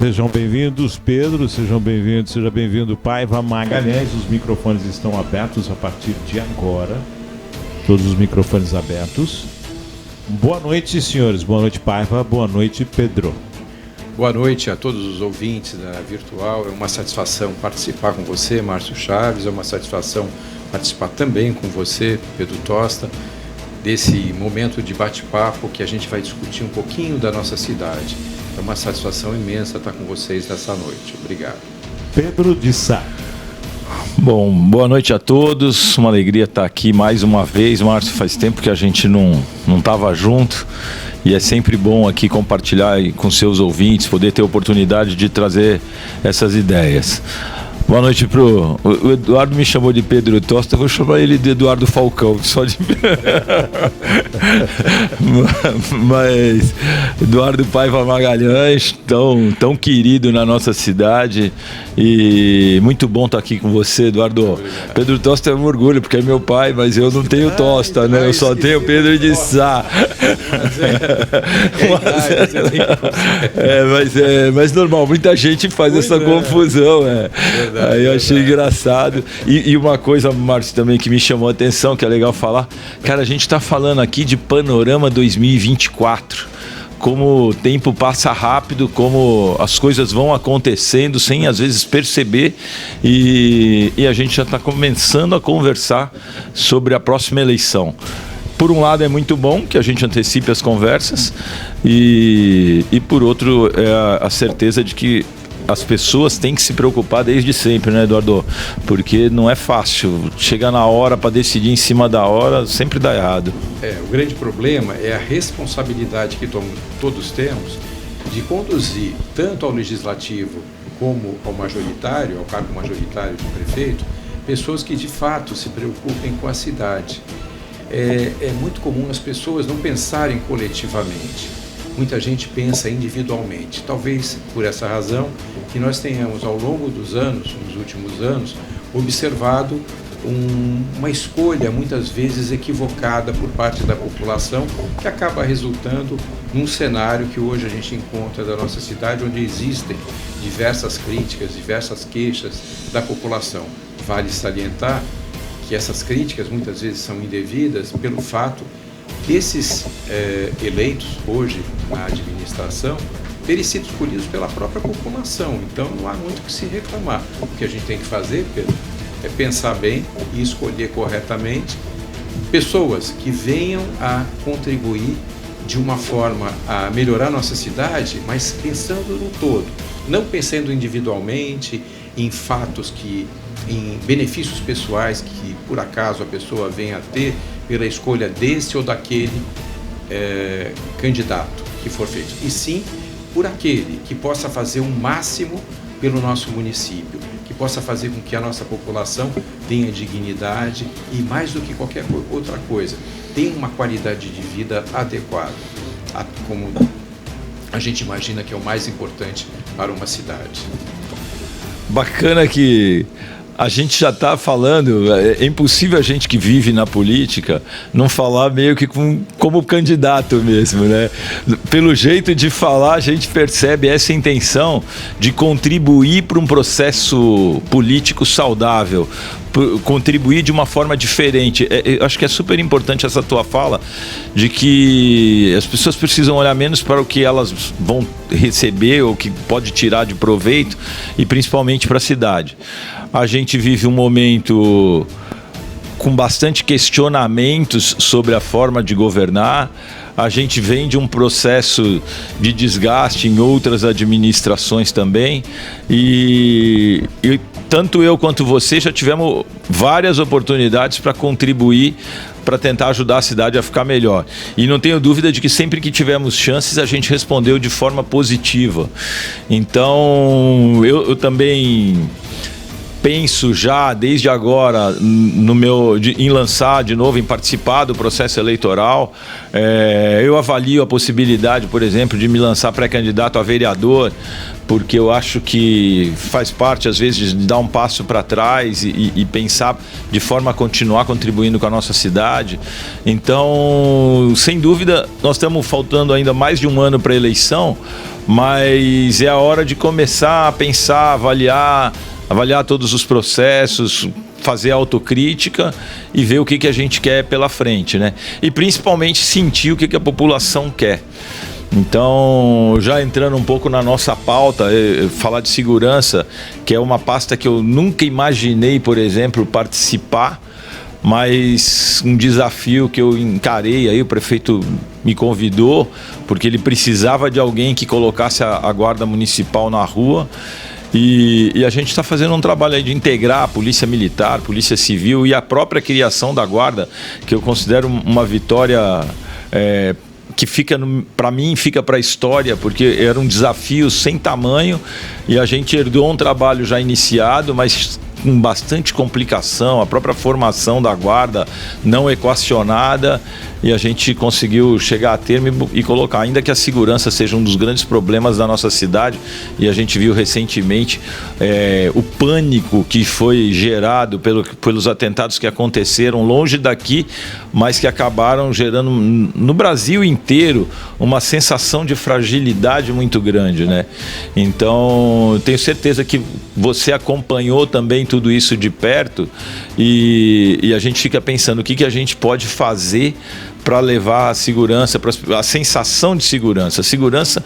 Sejam bem-vindos, Pedro, sejam bem-vindos, seja bem-vindo, Paiva Magalhães. Os microfones estão abertos a partir de agora. Todos os microfones abertos. Boa noite, senhores. Boa noite, Paiva. Boa noite, Pedro. Boa noite a todos os ouvintes da Virtual. É uma satisfação participar com você, Márcio Chaves. É uma satisfação participar também com você, Pedro Tosta, desse momento de bate-papo que a gente vai discutir um pouquinho da nossa cidade. É uma satisfação imensa estar com vocês nessa noite. Obrigado. Pedro de Sá. Bom, boa noite a todos. Uma alegria estar aqui mais uma vez. Márcio, faz tempo que a gente não estava junto. E é sempre bom aqui compartilhar com seus ouvintes, poder ter a oportunidade de trazer essas ideias. Boa noite o Eduardo me chamou de Pedro Tosta, eu vou chamar ele de Eduardo Falcão, só de... Mas Eduardo Paiva Magalhães, tão querido na nossa cidade, e muito bom estar aqui com você, Eduardo. Obrigado. Pedro Tosta é um orgulho, porque é meu pai, mas eu não tenho Tosta, né? Eu só tenho Pedro de Sá. Mas normal, muita gente faz essa confusão, Aí eu achei engraçado. E uma coisa, Márcio, também que me chamou a atenção, que é legal falar. Cara, a gente está falando aqui de Panorama 2024. Como o tempo passa rápido, como as coisas vão acontecendo sem às vezes perceber. E a gente já está começando a conversar sobre a próxima eleição. Por um lado é muito bom que a gente antecipe as conversas e por outro é a certeza de que as pessoas têm que se preocupar desde sempre, né, Eduardo? Porque não é fácil. Chegar na hora para decidir em cima da hora, sempre dá errado. O grande problema é a responsabilidade que todos temos de conduzir tanto ao legislativo como ao majoritário, ao cargo majoritário de prefeito, pessoas que de fato se preocupem com a cidade. É muito comum as pessoas não pensarem coletivamente. Muita gente pensa individualmente. Talvez por essa razão que nós tenhamos ao longo dos anos, nos últimos anos, observado uma escolha muitas vezes equivocada por parte da população, que acaba resultando num cenário que hoje a gente encontra da nossa cidade, onde existem diversas críticas, diversas queixas da população. Vale salientar que essas críticas muitas vezes são indevidas pelo fato desses eleitos hoje na administração terem sido escolhidos pela própria população. Então não há muito o que se reclamar. O que a gente tem que fazer, Pedro, é pensar bem e escolher corretamente pessoas que venham a contribuir de uma forma a melhorar nossa cidade, mas pensando no todo, não pensando individualmente em fatos em benefícios pessoais que por acaso a pessoa venha a ter pela escolha desse ou daquele candidato que for feito, e sim por aquele que possa fazer o máximo pelo nosso município, que possa fazer com que a nossa população tenha dignidade e, mais do que qualquer outra coisa, tenha uma qualidade de vida adequada, como a gente imagina que é o mais importante para uma cidade. Bacana que a gente já está falando, é impossível a gente que vive na política não falar meio que como candidato mesmo, né? Pelo jeito de falar, a gente percebe essa intenção de contribuir para um processo político saudável, contribuir de uma forma diferente. Eu acho que é super importante essa tua fala de que as pessoas precisam olhar menos para o que elas vão receber ou que pode tirar de proveito e principalmente para a cidade. A gente vive um momento com bastante questionamentos sobre a forma de governar. A gente vem de um processo de desgaste em outras administrações também. E tanto eu quanto você já tivemos várias oportunidades para contribuir, para tentar ajudar a cidade a ficar melhor. E não tenho dúvida de que sempre que tivemos chances, a gente respondeu de forma positiva. Então, eu também penso já desde agora em lançar de novo, em participar do processo eleitoral. Eu avalio a possibilidade, por exemplo, de me lançar pré-candidato a vereador, porque eu acho que faz parte, às vezes, de dar um passo para trás e pensar de forma a continuar contribuindo com a nossa cidade. Então, sem dúvida, nós estamos faltando ainda mais de um ano para a eleição, mas é a hora de começar a pensar, avaliar todos os processos, fazer autocrítica e ver o que a gente quer pela frente, né? E principalmente sentir o que a população quer. Então, já entrando um pouco na nossa pauta, falar de segurança, que é uma pasta que eu nunca imaginei, por exemplo, participar, mas um desafio que eu encarei, aí o prefeito me convidou, porque ele precisava de alguém que colocasse a guarda municipal na rua. E a gente está fazendo um trabalho aí de integrar a polícia militar, polícia civil e a própria criação da guarda, que eu considero uma vitória que fica, para mim, fica para a história, porque era um desafio sem tamanho e a gente herdou um trabalho já iniciado, mas com bastante complicação, a própria formação da guarda não equacionada, e a gente conseguiu chegar a termo e colocar, ainda que a segurança seja um dos grandes problemas da nossa cidade, e a gente viu recentemente o pânico que foi gerado pelos atentados que aconteceram longe daqui, mas que acabaram gerando no Brasil inteiro uma sensação de fragilidade muito grande, né? Então, eu tenho certeza que você acompanhou também tudo isso de perto, e a gente fica pensando o que a gente pode fazer para levar a segurança, a sensação de segurança. Segurança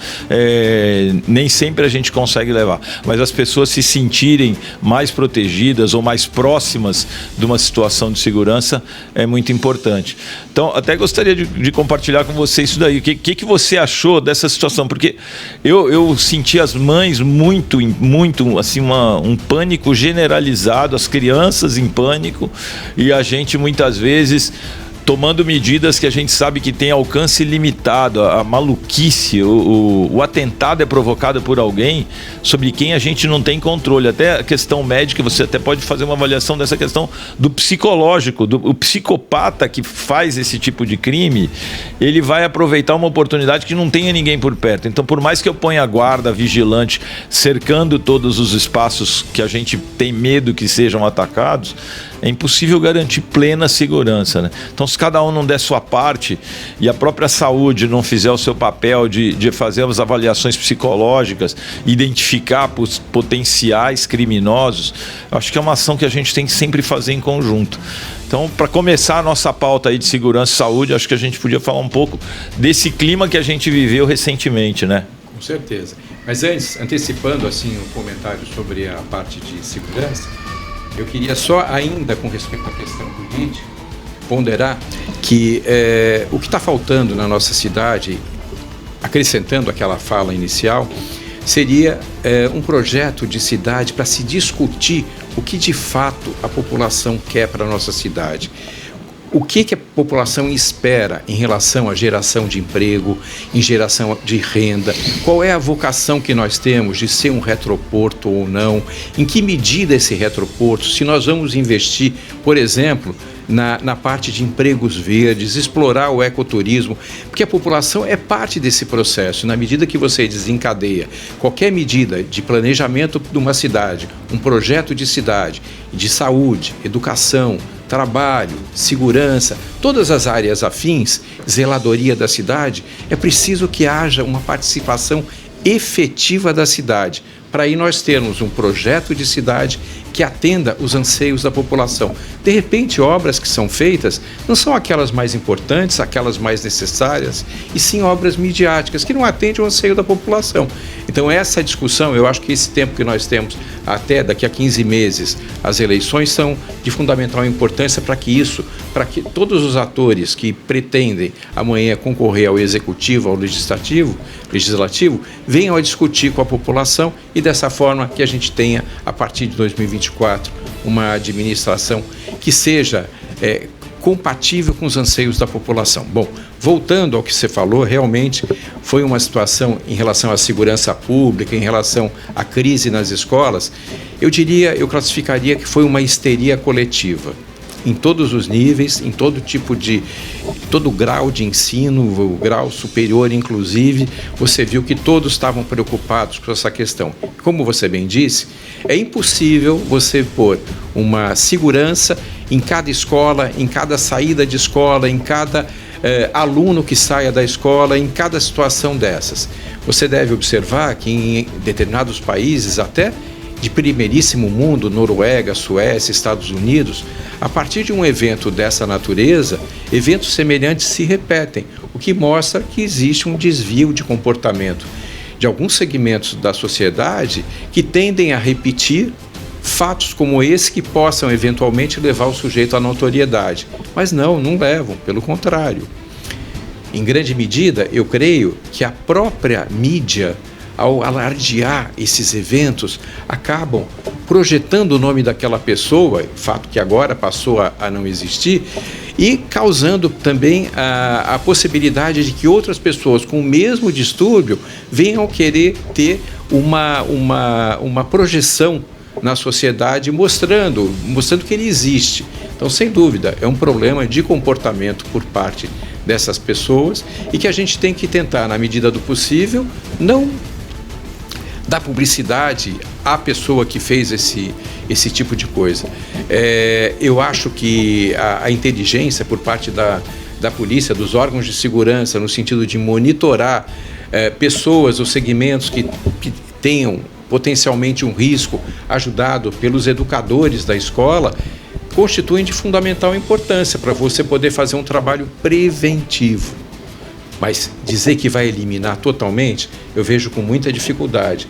nem sempre a gente consegue levar, mas as pessoas se sentirem mais protegidas ou mais próximas de uma situação de segurança é muito importante. Então, até gostaria de compartilhar com você isso daí. O que você achou dessa situação? Porque eu senti as mães muito assim, um pânico generalizado, as crianças em pânico, e a gente muitas vezes tomando medidas que a gente sabe que tem alcance limitado. A maluquice, o atentado é provocado por alguém sobre quem a gente não tem controle. Até a questão médica, você até pode fazer uma avaliação dessa questão do psicológico, o psicopata que faz esse tipo de crime, ele vai aproveitar uma oportunidade que não tenha ninguém por perto. Então, por mais que eu ponha a guarda vigilante cercando todos os espaços que a gente tem medo que sejam atacados, é impossível garantir plena segurança, né? Então, se cada um não der sua parte e a própria saúde não fizer o seu papel de fazer as avaliações psicológicas, identificar potenciais criminosos, acho que é uma ação que a gente tem que sempre fazer em conjunto. Então, para começar a nossa pauta aí de segurança e saúde, acho que a gente podia falar um pouco desse clima que a gente viveu recentemente, né? Com certeza. Mas antes, antecipando assim um comentário sobre a parte de segurança, eu queria só ainda, com respeito à questão política, ponderar que o que está faltando na nossa cidade, acrescentando aquela fala inicial, seria um projeto de cidade para se discutir o que de fato a população quer para a nossa cidade. O que a população espera em relação à geração de emprego, em geração de renda? Qual é a vocação que nós temos de ser um retroporto ou não? Em que medida esse retroporto? Se nós vamos investir, por exemplo, na parte de empregos verdes, explorar o ecoturismo, porque a população é parte desse processo. Na medida que você desencadeia qualquer medida de planejamento de uma cidade, um projeto de cidade, de saúde, educação, trabalho, segurança, todas as áreas afins, zeladoria da cidade, é preciso que haja uma participação efetiva da cidade, para aí nós termos um projeto de cidade que atenda os anseios da população. De repente, obras que são feitas não são aquelas mais importantes, aquelas mais necessárias, e sim obras midiáticas que não atendem ao anseio da população. Então, essa discussão, eu acho que esse tempo que nós temos, até daqui a 15 meses, as eleições, são de fundamental importância para que todos os atores que pretendem amanhã concorrer ao executivo, ao legislativo, venham a discutir com a população e dessa forma que a gente tenha, a partir de 2024, uma administração que seja compatível com os anseios da população. Bom, voltando ao que você falou, realmente foi uma situação em relação à segurança pública, em relação à crise nas escolas, eu classificaria que foi uma histeria coletiva. Em todos os níveis, em todo grau de ensino, o grau superior inclusive, você viu que todos estavam preocupados com essa questão. Como você bem disse, é impossível você pôr uma segurança em cada escola, em cada saída de escola, em cada aluno que saia da escola em cada situação dessas. Você deve observar que em determinados países, até de primeiríssimo mundo, Noruega, Suécia, Estados Unidos, a partir de um evento dessa natureza, eventos semelhantes se repetem, o que mostra que existe um desvio de comportamento de alguns segmentos da sociedade que tendem a repetir fatos como esse que possam eventualmente levar o sujeito à notoriedade. Mas não levam, pelo contrário. Em grande medida, eu creio que a própria mídia, ao alardear esses eventos, acabam projetando o nome daquela pessoa, fato que agora passou a não existir, e causando também a possibilidade de que outras pessoas com o mesmo distúrbio venham querer ter uma projeção na sociedade mostrando que ele existe. Então, sem dúvida, é um problema de comportamento por parte dessas pessoas e que a gente tem que tentar, na medida do possível, não dar publicidade à pessoa que fez esse tipo de coisa. Eu acho que a inteligência por parte da polícia, dos órgãos de segurança, no sentido de monitorar pessoas ou segmentos que tenham potencialmente um risco, ajudado pelos educadores da escola, constituem de fundamental importância para você poder fazer um trabalho preventivo. Mas dizer que vai eliminar totalmente, eu vejo com muita dificuldade.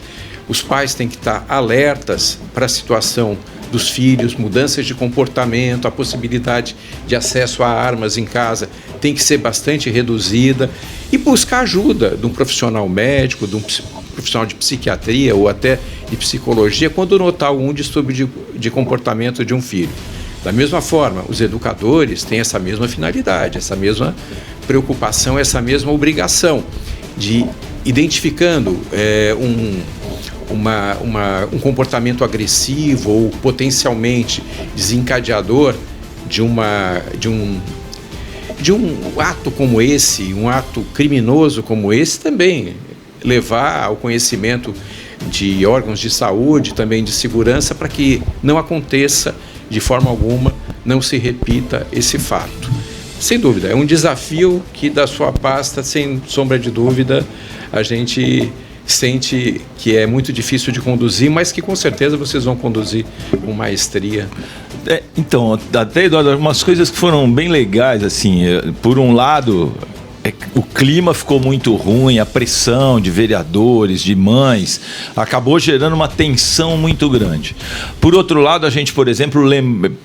Os pais têm que estar alertas para a situação dos filhos, mudanças de comportamento, a possibilidade de acesso a armas em casa tem que ser bastante reduzida e buscar ajuda de um profissional médico, de um profissional de psiquiatria ou até de psicologia quando notar algum distúrbio de comportamento de um filho. Da mesma forma, os educadores têm essa mesma finalidade, essa mesma preocupação, essa mesma obrigação de, identificando um comportamento agressivo ou potencialmente desencadeador de um ato como esse, um ato criminoso como esse, também levar ao conhecimento de órgãos de saúde, também de segurança, para que não aconteça de forma alguma, não se repita esse fato. Sem dúvida, é um desafio que da sua pasta, sem sombra de dúvida, a gente sente que é muito difícil de conduzir, mas que com certeza vocês vão conduzir com maestria. Então, até, Eduardo, algumas coisas que foram bem legais, assim, por um lado, o clima ficou muito ruim, a pressão de vereadores, de mães, acabou gerando uma tensão muito grande. Por outro lado, a gente, por exemplo,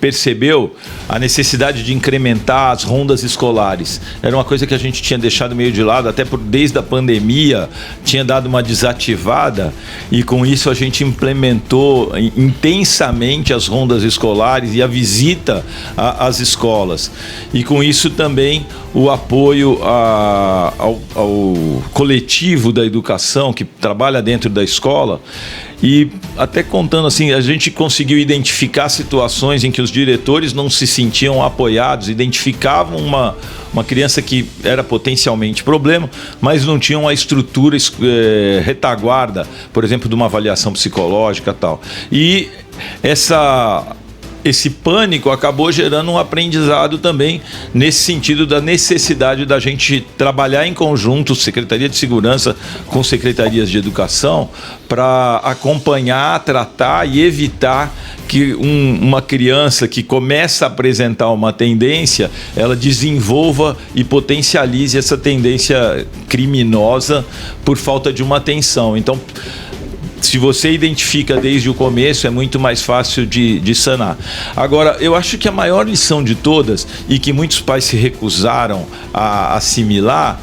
percebeu a necessidade de incrementar as rondas escolares. Era uma coisa que a gente tinha deixado meio de lado, até desde a pandemia, tinha dado uma desativada, e com isso a gente implementou intensamente as rondas escolares e a visita às escolas. E com isso também o apoio ao coletivo da educação que trabalha dentro da escola. E até contando assim, a gente conseguiu identificar situações em que os diretores não se sentiam apoiados, identificavam uma criança que era potencialmente problema, mas não tinham a estrutura retaguarda, por exemplo, de uma avaliação psicológica e tal. E esse pânico acabou gerando um aprendizado também nesse sentido da necessidade da gente trabalhar em conjunto, Secretaria de Segurança com Secretarias de Educação, para acompanhar, tratar e evitar que uma criança que começa a apresentar uma tendência, ela desenvolva e potencialize essa tendência criminosa por falta de uma atenção. Então, se você identifica desde o começo, é muito mais fácil de sanar. Agora, eu acho que a maior lição de todas, e que muitos pais se recusaram a assimilar,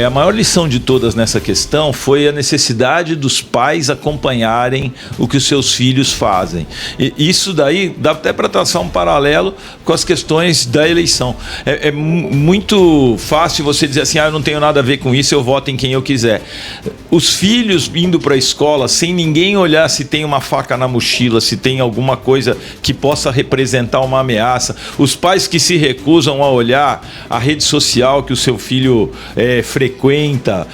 a maior lição de todas nessa questão foi a necessidade dos pais acompanharem o que os seus filhos fazem. E isso daí dá até para traçar um paralelo com as questões da eleição. É muito fácil você dizer assim, eu não tenho nada a ver com isso, eu voto em quem eu quiser. Os filhos indo para a escola sem ninguém olhar se tem uma faca na mochila, se tem alguma coisa que possa representar uma ameaça. Os pais que se recusam a olhar a rede social que o seu filho frequenta,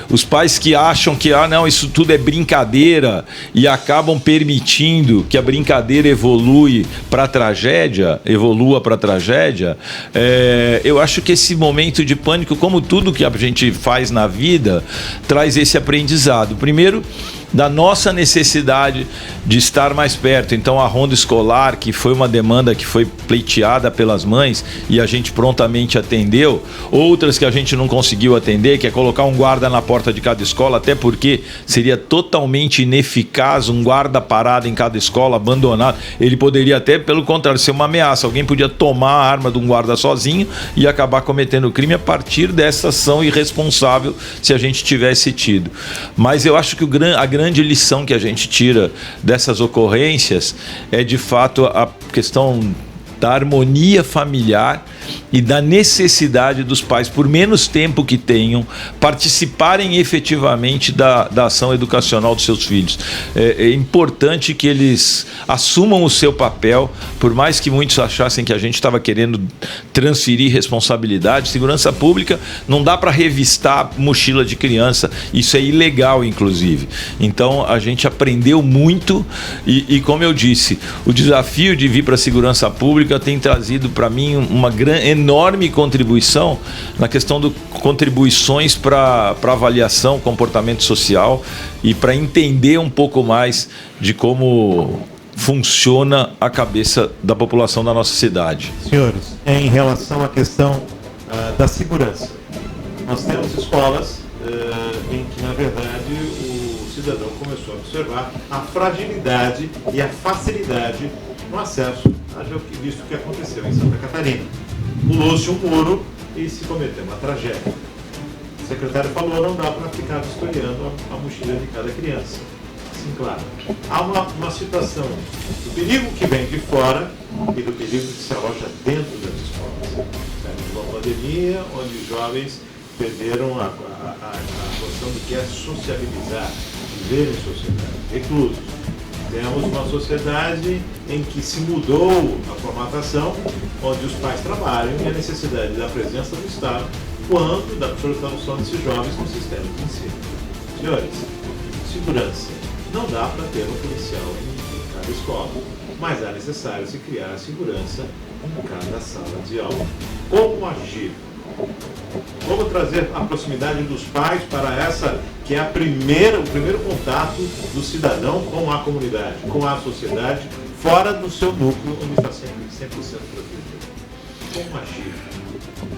os pais que acham que não, isso tudo é brincadeira e acabam permitindo que a brincadeira evolua para a tragédia, eu acho que esse momento de pânico, como tudo que a gente faz na vida, traz esse aprendizado. Primeiro, da nossa necessidade de estar mais perto. Então a ronda escolar, que foi uma demanda que foi pleiteada pelas mães e a gente prontamente atendeu, outras que a gente não conseguiu atender, que é colocar um guarda na porta de cada escola, até porque seria totalmente ineficaz um guarda parado em cada escola, abandonado. Ele poderia até, pelo contrário, ser uma ameaça. Alguém podia tomar a arma de um guarda sozinho e acabar cometendo crime a partir dessa ação irresponsável, se a gente tivesse tido. Mas eu acho que a grande lição que a gente tira dessas ocorrências é, de fato, a questão da harmonia familiar e da necessidade dos pais, por menos tempo que tenham, participarem efetivamente da ação educacional dos seus filhos. É importante que eles assumam o seu papel, por mais que muitos achassem que a gente estava querendo transferir responsabilidade. Segurança pública não dá para revistar mochila de criança, isso é ilegal, inclusive. Então a gente aprendeu muito e como eu disse, o desafio de vir para a segurança pública tem trazido para mim uma enorme contribuição na questão de contribuições para avaliação, comportamento social e para entender um pouco mais de como funciona a cabeça da população da nossa cidade. Senhores, em relação à questão da segurança, nós temos escolas em que, na verdade, o cidadão começou a observar a fragilidade e a facilidade no acesso, visto o que aconteceu em Santa Catarina. Pulou-se um muro e se cometeu uma tragédia. O secretário falou, não dá para ficar vistoriando a mochila de cada criança. Sim, claro. Há uma situação do perigo que vem de fora e do perigo que se aloja dentro das escolas. De uma pandemia onde os jovens perderam a noção do que é sociabilizar, viver em sociedade, reclusos. Temos uma sociedade em que se mudou a formatação, onde os pais trabalham e a necessidade da presença do Estado, quanto da absolutação desses jovens no sistema de ensino. Senhores, segurança. Não dá para ter um policial em cada escola, mas é necessário se criar segurança em cada sala de aula. Como agir? Como trazer a proximidade dos pais para essa que é o primeiro contato do cidadão com a comunidade, com a sociedade, fora do seu núcleo, onde está sempre 100% protegido. Como agir?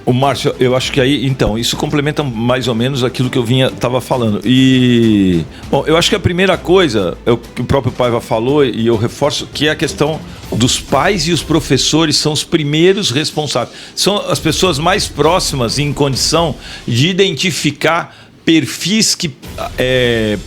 O Márcio, eu acho que aí, então, isso complementa mais ou menos aquilo que eu estava falando. E, bom, eu acho que a primeira coisa, que o próprio Paiva falou, e eu reforço, que é a questão dos pais e os professores são os primeiros responsáveis. São as pessoas mais próximas em condição de identificar perfis que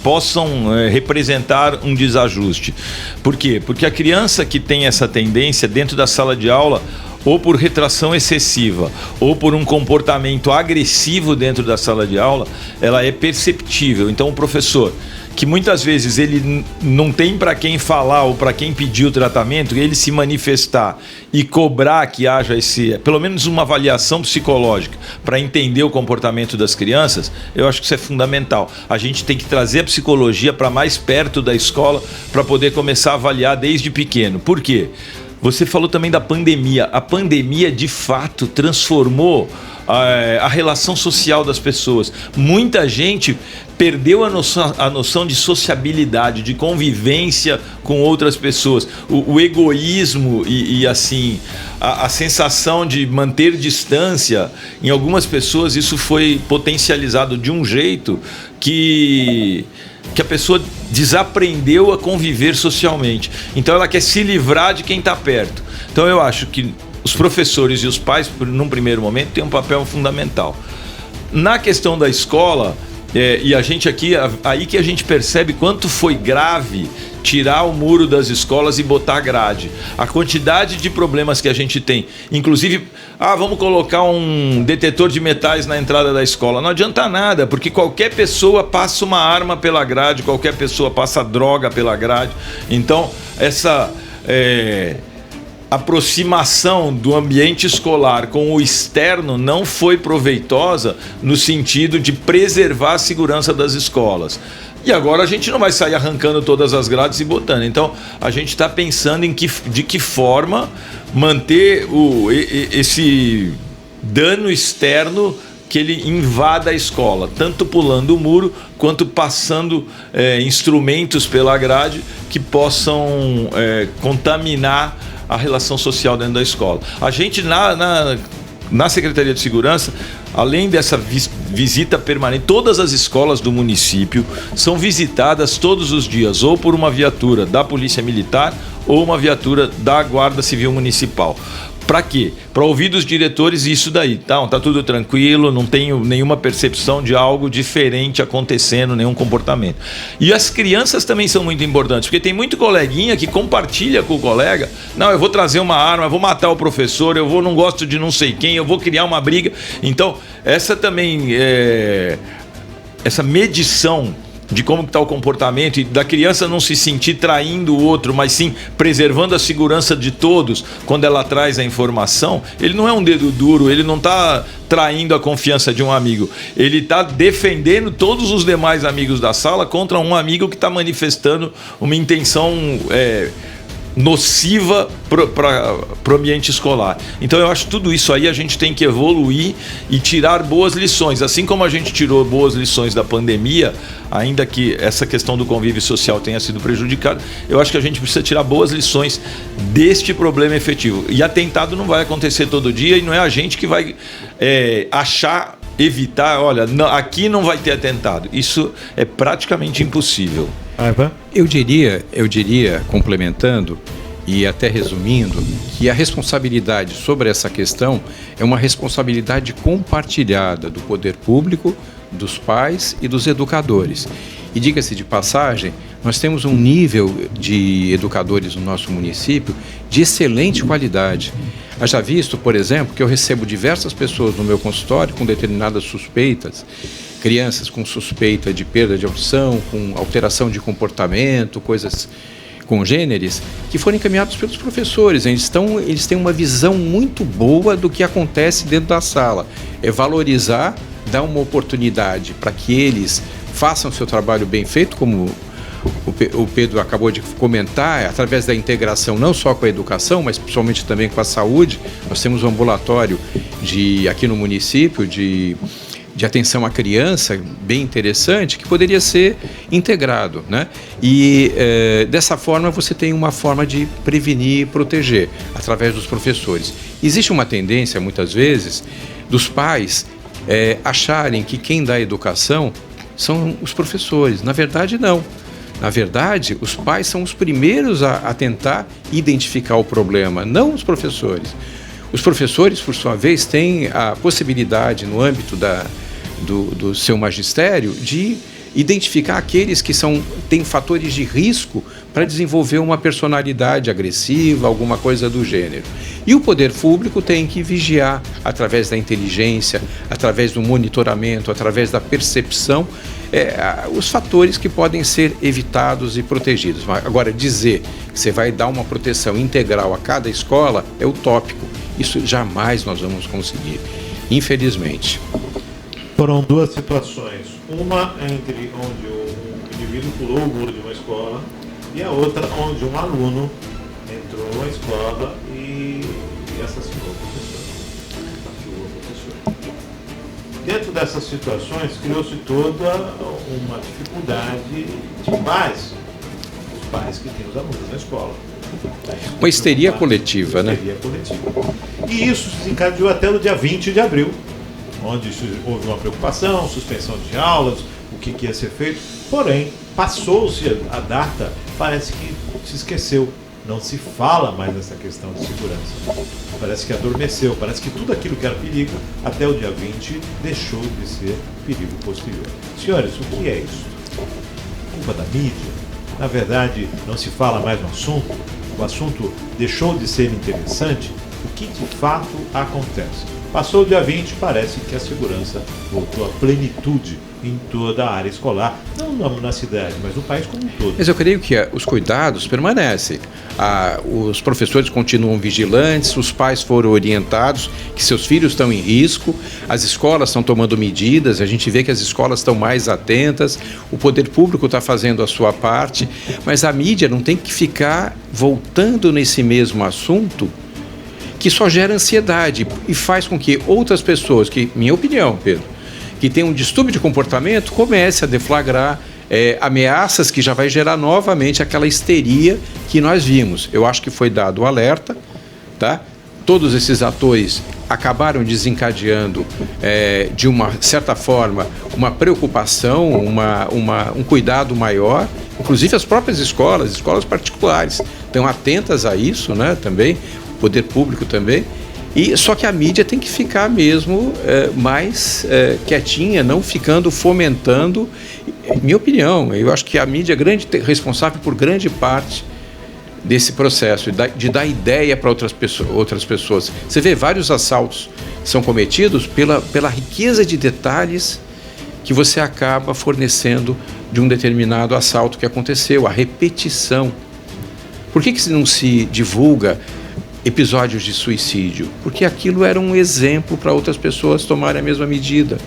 possam representar um desajuste. Por quê? Porque a criança que tem essa tendência dentro da sala de aula, ou por retração excessiva, ou por um comportamento agressivo dentro da sala de aula, ela é perceptível. Então o professor, que muitas vezes ele não tem para quem falar ou para quem pedir o tratamento, ele se manifestar e cobrar que haja pelo menos uma avaliação psicológica para entender o comportamento das crianças, eu acho que isso é fundamental. A gente tem que trazer a psicologia para mais perto da escola para poder começar a avaliar desde pequeno. Por quê? Você falou também da pandemia. A pandemia, de fato, transformou a relação social das pessoas. Muita gente perdeu a noção de sociabilidade, de convivência com outras pessoas. O egoísmo e assim, a sensação de manter distância, em algumas pessoas isso foi potencializado de um jeito que a pessoa desaprendeu a conviver socialmente. Então ela quer se livrar de quem está perto. Então eu acho que os professores e os pais, num primeiro momento, têm um papel fundamental. Na questão da escola, e a gente aqui, aí que a gente percebe quanto foi grave tirar o muro das escolas e botar grade. A quantidade de problemas que a gente tem. Inclusive, vamos colocar um detetor de metais na entrada da escola. Não adianta nada, porque qualquer pessoa passa uma arma pela grade, qualquer pessoa passa droga pela grade. Então, aproximação do ambiente escolar com o externo não foi proveitosa no sentido de preservar a segurança das escolas. E agora a gente não vai sair arrancando todas as grades e botando. Então, a gente está pensando de que forma manter esse dano externo que ele invada a escola, tanto pulando o muro, quanto passando instrumentos pela grade que possam contaminar a relação social dentro da escola. A gente, na Secretaria de Segurança, além dessa visita permanente, todas as escolas do município são visitadas todos os dias, ou por uma viatura da Polícia Militar ou uma viatura da Guarda Civil Municipal. Para quê? Para ouvir dos diretores isso daí. Então, tá tudo tranquilo, não tenho nenhuma percepção de algo diferente acontecendo, nenhum comportamento. E as crianças também são muito importantes, porque tem muito coleguinha que compartilha com o colega: não, eu vou trazer uma arma, eu vou matar o professor, não gosto de não sei quem, eu vou criar uma briga. Então, essa também essa medição de como está o comportamento e da criança não se sentir traindo o outro, mas sim preservando a segurança de todos quando ela traz a informação. Ele não é um dedo duro, ele não está traindo a confiança de um amigo, ele está defendendo todos os demais amigos da sala contra um amigo que está manifestando uma intenção nociva para o ambiente escolar. Então eu acho que tudo isso aí a gente tem que evoluir e tirar boas lições. Assim como a gente tirou boas lições da pandemia, ainda que essa questão do convívio social tenha sido prejudicada, eu acho que a gente precisa tirar boas lições deste problema efetivo. E atentado não vai acontecer todo dia, e não é a gente que vai evitar, olha, não, aqui não vai ter atentado. Isso é praticamente impossível. Eu diria, complementando e até resumindo, que a responsabilidade sobre essa questão é uma responsabilidade compartilhada do poder público, dos pais e dos educadores. E diga-se de passagem, nós temos um nível de educadores no nosso município de excelente qualidade. Haja visto, por exemplo, que eu recebo diversas pessoas no meu consultório com determinadas suspeitas, crianças com suspeita de perda de audição, com alteração de comportamento, coisas congêneres, que foram encaminhados pelos professores. Eles têm uma visão muito boa do que acontece dentro da sala. É valorizar, dar uma oportunidade para que eles façam o seu trabalho bem feito, como o Pedro acabou de comentar, através da integração não só com a educação, mas principalmente também com a saúde. Nós temos um ambulatório aqui no município de atenção à criança, bem interessante, que poderia ser integrado, né? E dessa forma você tem uma forma de prevenir e proteger, através dos professores. Existe uma tendência, muitas vezes, dos pais acharem que quem dá educação são os professores. Na verdade, não. Na verdade, os pais são os primeiros a tentar identificar o problema, não os professores. Os professores, por sua vez, têm a possibilidade, no âmbito do seu magistério, de identificar aqueles que têm fatores de risco para desenvolver uma personalidade agressiva, alguma coisa do gênero. E o poder público tem que vigiar, através da inteligência, através do monitoramento, através da percepção, os fatores que podem ser evitados e protegidos. Agora, dizer que você vai dar uma proteção integral a cada escola é utópico. Isso jamais nós vamos conseguir, infelizmente. Foram duas situações. Uma onde um indivíduo pulou o muro de uma escola, e a outra onde um aluno entrou numa escola e assassinou o professor. Dentro dessas situações, criou-se toda uma dificuldade de pais, os pais que têm os alunos na escola. Uma histeria coletiva, né? Histeria coletiva. E isso se encadeou até o dia 20 de abril, onde houve uma preocupação, suspensão de aulas, o que ia ser feito. Porém, passou-se a data, parece que se esqueceu. Não se fala mais nessa questão de segurança. Parece que adormeceu, parece que tudo aquilo que era perigo, até o dia 20, deixou de ser perigo posterior. Senhores, o que é isso? Culpa da mídia? Na verdade, não se fala mais no assunto? O assunto deixou de ser interessante? O que de fato acontece? Passou o dia 20, parece que a segurança voltou à plenitude em toda a área escolar, não na cidade, mas no país como um todo. Mas eu creio que os cuidados permanecem. Os professores continuam vigilantes, os pais foram orientados que seus filhos estão em risco, as escolas estão tomando medidas, a gente vê que as escolas estão mais atentas, o poder público está fazendo a sua parte, mas a mídia não tem que ficar voltando nesse mesmo assunto que só gera ansiedade e faz com que outras pessoas, que, minha opinião, Pedro, que tem um distúrbio de comportamento, comece a deflagrar ameaças que já vai gerar novamente aquela histeria que nós vimos. Eu acho que foi dado o alerta, tá? Todos esses atores acabaram desencadeando, de uma certa forma, uma preocupação, um cuidado maior. Inclusive as próprias escolas particulares estão atentas a isso, né, também, o poder público também. Só que a mídia tem que ficar mesmo mais quietinha, não ficando fomentando. Minha opinião, eu acho que a mídia é responsável por grande parte desse processo, de dar ideia para outras pessoas. Você vê vários assaltos são cometidos pela riqueza de detalhes que você acaba fornecendo de um determinado assalto que aconteceu, a repetição. Por que não se divulga episódios de suicídio? Porque aquilo era um exemplo para outras pessoas tomarem a mesma medida.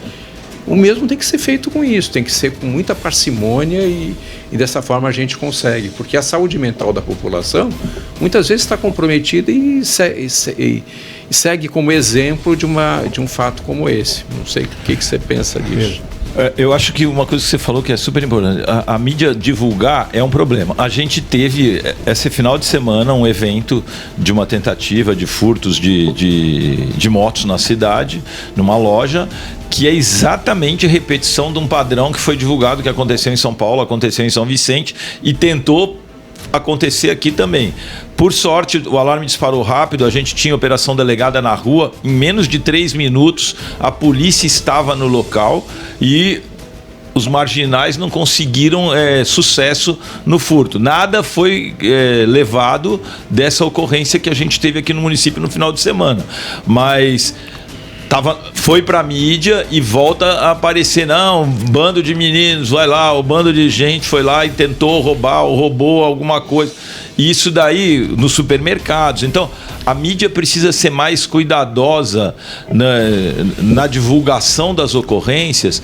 O mesmo tem que ser feito com isso, tem que ser com muita parcimônia e dessa forma a gente consegue, porque a saúde mental da população muitas vezes está comprometida e segue como exemplo de um fato como esse. Não sei o que você pensa disso. Eu acho que uma coisa que você falou que é super importante, a mídia divulgar é um problema. A gente teve, esse final de semana, um evento de uma tentativa de furtos de motos na cidade, numa loja, que é exatamente a repetição de um padrão que foi divulgado, que aconteceu em São Paulo, aconteceu em São Vicente e tentou acontecer aqui também. Por sorte, o alarme disparou rápido, a gente tinha operação delegada na rua, em menos de 3 minutos a polícia estava no local e os marginais não conseguiram sucesso no furto. Nada foi levado dessa ocorrência que a gente teve aqui no município no final de semana, mas foi pra mídia e volta a aparecer, não, um bando de meninos, vai lá, o bando de gente foi lá e tentou roubar ou roubou alguma coisa. Isso daí nos supermercados. Então, a mídia precisa ser mais cuidadosa na divulgação das ocorrências,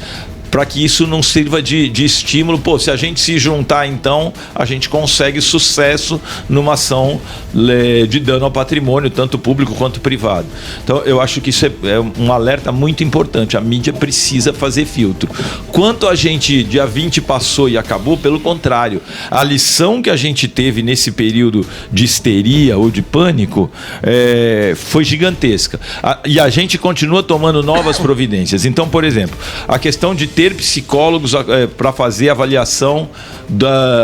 para que isso não sirva de estímulo. Pô, se a gente se juntar, então, a gente consegue sucesso numa ação de dano ao patrimônio, tanto público quanto privado. Então, eu acho que isso é um alerta muito importante. A mídia precisa fazer filtro. Quanto a gente, dia 20 passou e acabou, pelo contrário, a lição que a gente teve nesse período de histeria ou de pânico foi gigantesca. E a gente continua tomando novas providências. Então, por exemplo, a questão de ter psicólogos para fazer avaliação,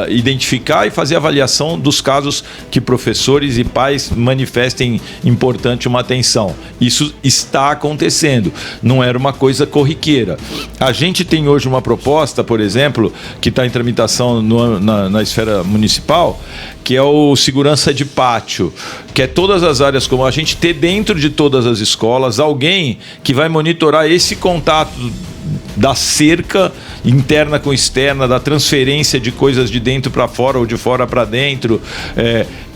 identificar e fazer avaliação dos casos que professores e pais manifestem importante uma atenção. Isso está acontecendo, não era uma coisa corriqueira. A gente tem hoje uma proposta, por exemplo, que está em tramitação na esfera municipal, que é o segurança de pátio, que é todas as áreas, como a gente ter dentro de todas as escolas alguém que vai monitorar esse contato da cerca interna com externa, da transferência de coisas de dentro para fora ou de fora para dentro,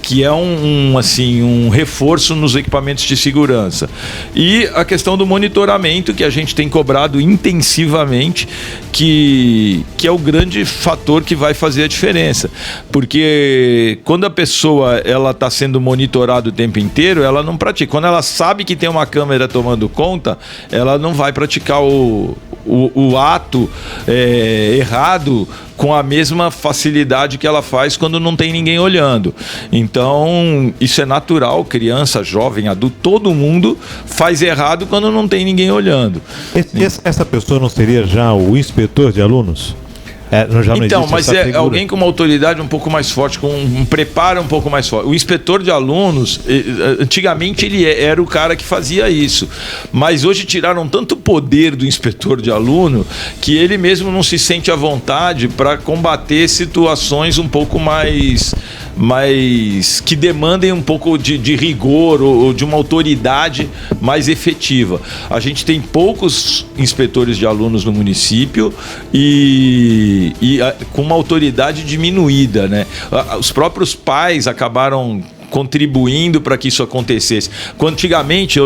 que é um reforço nos equipamentos de segurança. E a questão do monitoramento, que a gente tem cobrado intensivamente, que é o grande fator que vai fazer a diferença. Porque quando a pessoa está sendo monitorada o tempo inteiro, ela não pratica. Quando ela sabe que tem uma câmera tomando conta, ela não vai praticar o ato errado com a mesma facilidade que ela faz quando não tem ninguém olhando. Então, isso é natural, criança, jovem, adulto, todo mundo faz errado quando não tem ninguém olhando. Essa pessoa não seria já o inspetor de alunos? Então, mas alguém com uma autoridade um pouco mais forte, com um preparo um pouco mais forte. O inspetor de alunos, antigamente ele era o cara que fazia isso, mas hoje tiraram tanto poder do inspetor de aluno que ele mesmo não se sente à vontade para combater situações um pouco mais mas que demandem um pouco de rigor ou de uma autoridade mais efetiva. A gente tem poucos inspetores de alunos no município e com uma autoridade diminuída, né? Os próprios pais acabaram contribuindo para que isso acontecesse. Antigamente,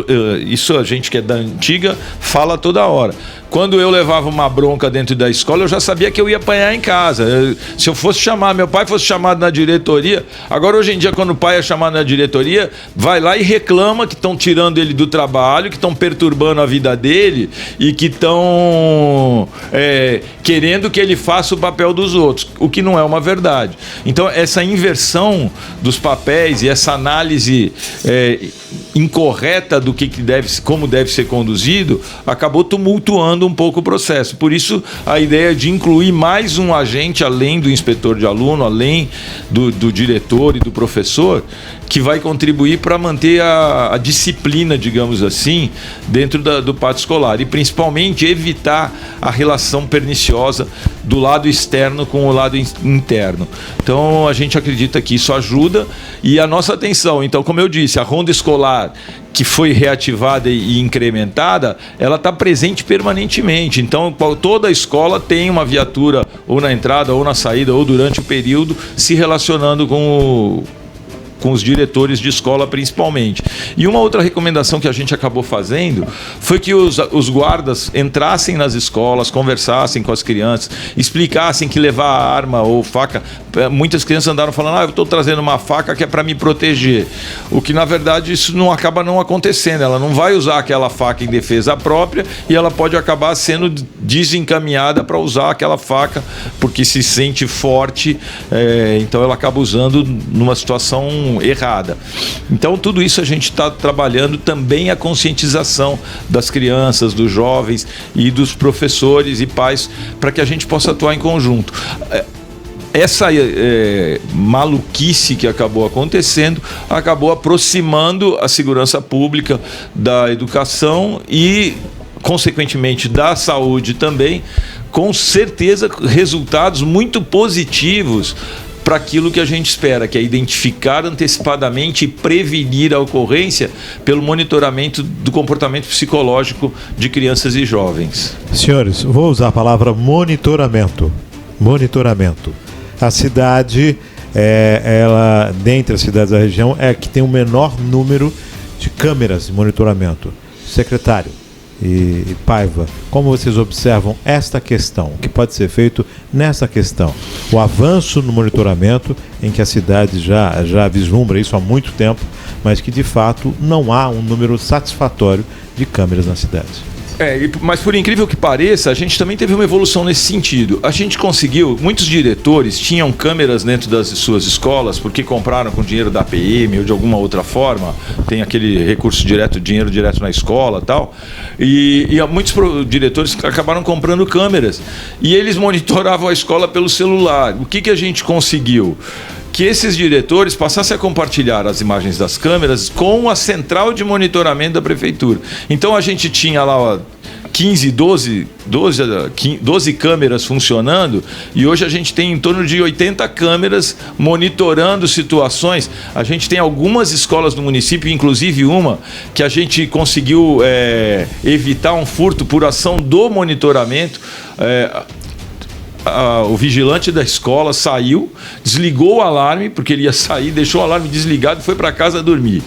isso a gente que é da antiga fala toda hora. Quando eu levava uma bronca dentro da escola, eu já sabia que eu ia apanhar em casa. Se eu fosse chamar, meu pai fosse chamado na diretoria, agora hoje em dia, quando o pai é chamado na diretoria, vai lá e reclama que estão tirando ele do trabalho, que estão perturbando a vida dele e que estão querendo que ele faça o papel dos outros, o que não é uma verdade. Então, essa inversão dos papéis e essa análise incorreta do como deve ser conduzido, acabou tumultuando um pouco o processo. Por isso, a ideia de incluir mais um agente, além do inspetor de aluno, além do diretor e do professor, que vai contribuir para manter a disciplina, digamos assim, dentro do pátio escolar. E, principalmente, evitar a relação perniciosa do lado externo com o lado interno. Então, a gente acredita que isso ajuda. E a nossa atenção, então, como eu disse, a ronda escolar que foi reativada e incrementada, ela está presente permanentemente. Então, toda a escola tem uma viatura ou na entrada, ou na saída, ou durante o período, se relacionando com os diretores de escola, principalmente. E uma outra recomendação que a gente acabou fazendo foi que os guardas entrassem nas escolas, conversassem com as crianças, explicassem que levar arma ou faca... Muitas crianças andaram falando, eu estou trazendo uma faca que é para me proteger. O que, na verdade, isso acaba não acontecendo. Ela não vai usar aquela faca em defesa própria e ela pode acabar sendo desencaminhada para usar aquela faca porque se sente forte, então ela acaba usando numa situação errada. Então, tudo isso a gente está trabalhando também a conscientização das crianças, dos jovens e dos professores e pais para que a gente possa atuar em conjunto. Essa maluquice que acabou acontecendo acabou aproximando a segurança pública da educação e, consequentemente, da saúde também, com certeza resultados muito positivos para aquilo que a gente espera, que é identificar antecipadamente e prevenir a ocorrência pelo monitoramento do comportamento psicológico de crianças e jovens. Senhores, vou usar a palavra monitoramento. Monitoramento. A cidade, ela, dentre as cidades da região, é a que tem o menor número de câmeras de monitoramento. Secretário e Paiva, como vocês observam esta questão? O que pode ser feito nessa questão? O avanço no monitoramento, em que a cidade já vislumbra isso há muito tempo, mas que de fato não há um número satisfatório de câmeras na cidade. Mas por incrível que pareça, a gente também teve uma evolução nesse sentido. A gente conseguiu, muitos diretores tinham câmeras dentro das suas escolas porque compraram com dinheiro da APM ou de alguma outra forma, tem aquele recurso direto, dinheiro direto na escola e tal, e muitos diretores acabaram comprando câmeras e eles monitoravam a escola pelo celular. O que a gente conseguiu? Que esses diretores passassem a compartilhar as imagens das câmeras com a central de monitoramento da prefeitura. Então a gente tinha lá 12 câmeras funcionando e hoje a gente tem em torno de 80 câmeras monitorando situações. A gente tem algumas escolas no município, inclusive uma que a gente conseguiu evitar um furto por ação do monitoramento. O vigilante da escola saiu, desligou o alarme, porque ele ia sair, deixou o alarme desligado e foi para casa dormir.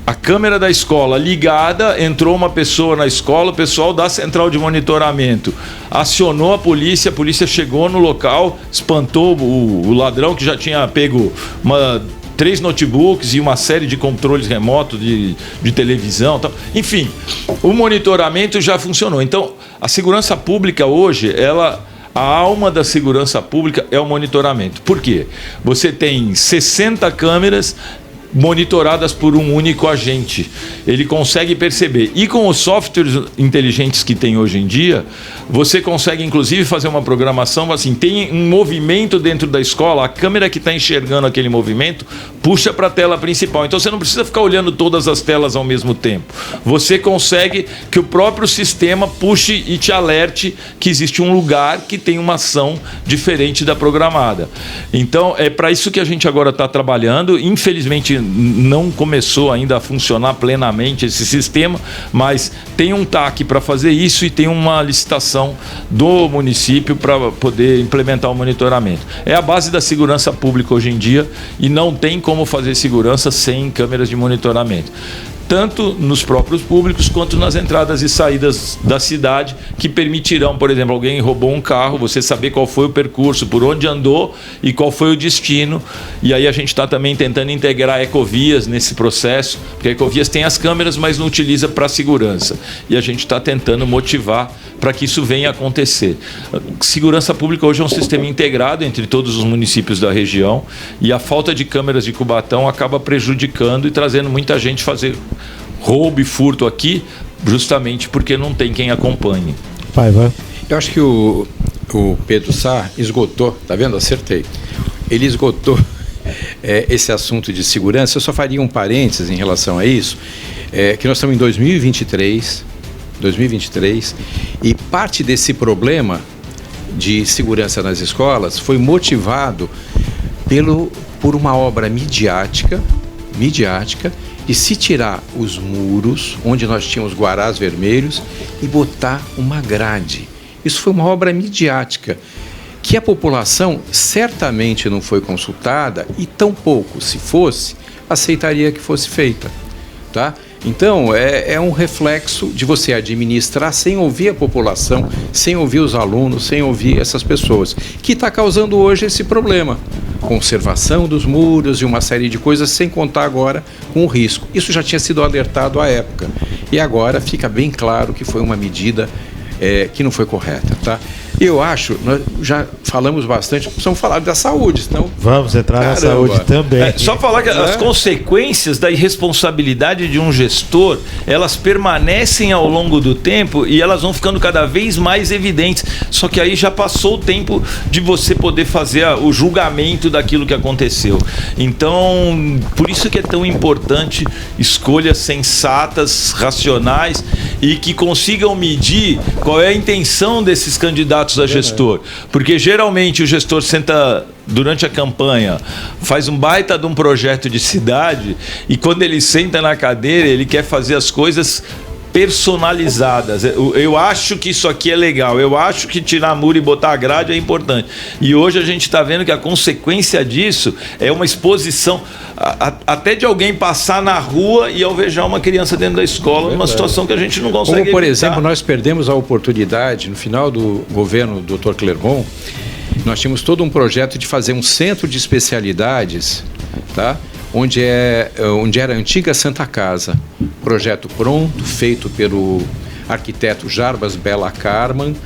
A câmera da escola ligada, entrou uma pessoa na escola, o pessoal da central de monitoramento acionou a polícia chegou no local, espantou o ladrão que já tinha pego 3 notebooks e uma série de controles remotos de televisão. Tal. Enfim, o monitoramento já funcionou. Então, a segurança pública hoje, a alma da segurança pública é o monitoramento. Por quê? Você tem 60 câmeras monitoradas por um único agente. Ele consegue perceber. E com os softwares inteligentes que tem hoje em dia, você consegue inclusive fazer uma programação assim, tem um movimento dentro da escola, a câmera que está enxergando aquele movimento puxa para a tela principal. Então você não precisa ficar olhando todas as telas ao mesmo tempo. Você consegue que o próprio sistema puxe e te alerte que existe um lugar que tem uma ação diferente da programada. Então é para isso que a gente agora está trabalhando. Infelizmente não começou ainda a funcionar plenamente esse sistema, mas tem um TAC para fazer isso e tem uma licitação do município para poder implementar o monitoramento. É a base da segurança pública hoje em dia e não tem como fazer segurança sem câmeras de monitoramento. Tanto nos próprios públicos quanto nas entradas e saídas da cidade, que permitirão, por exemplo, alguém roubou um carro, você saber qual foi o percurso, por onde andou e qual foi o destino. E aí a gente está também tentando integrar a Ecovias nesse processo, porque a Ecovias tem as câmeras, mas não utiliza para segurança. E a gente está tentando motivar para que isso venha a acontecer. Segurança pública hoje é um sistema integrado entre todos os municípios da região e a falta de câmeras de Cubatão acaba prejudicando e trazendo muita gente fazer roubo e furto aqui, justamente porque não tem quem acompanhe. Paiva. Eu acho que o Pedro Sá esgotou, tá vendo? Acertei. Ele esgotou esse assunto de segurança. Eu só faria um parênteses em relação a isso, que nós estamos em 2023, e parte desse problema de segurança nas escolas foi motivado por uma obra midiática de se tirar os muros onde nós tínhamos guarás vermelhos e botar uma grade. Isso foi uma obra midiática que a população certamente não foi consultada e tampouco, se fosse, aceitaria que fosse feita, tá? Então, é um reflexo de você administrar sem ouvir a população, sem ouvir os alunos, sem ouvir essas pessoas, que está causando hoje esse problema. Conservação dos muros e uma série de coisas, sem contar agora com o risco. Isso já tinha sido alertado à época. E agora fica bem claro que foi uma medida que não foi correta, tá? Eu acho, nós já falamos bastante, precisamos falar da saúde, senão... Vamos entrar na saúde também. Só falar que as consequências da irresponsabilidade de um gestor, elas permanecem ao longo do tempo e elas vão ficando cada vez mais evidentes. Só que aí já passou o tempo de você poder fazer o julgamento daquilo que aconteceu. Então, por isso que é tão importante escolhas sensatas, racionais e que consigam medir qual é a intenção desses candidatos a gestor, porque geralmente o gestor senta durante a campanha, faz um baita de um projeto de cidade e quando ele senta na cadeira ele quer fazer as coisas personalizadas. Eu acho que isso aqui é legal, eu acho que tirar muro e botar a grade é importante. E hoje a gente está vendo que a consequência disso é uma exposição até de alguém passar na rua e alvejar uma criança dentro da escola, numa situação que a gente não consegue Como, por evitar. exemplo, nós perdemos a oportunidade, no final do governo do Dr. Clermont, nós tínhamos todo um projeto de fazer um centro de especialidades, tá? Onde era a antiga Santa Casa. Projeto pronto, feito pelo arquiteto Jarbas Bela Carman,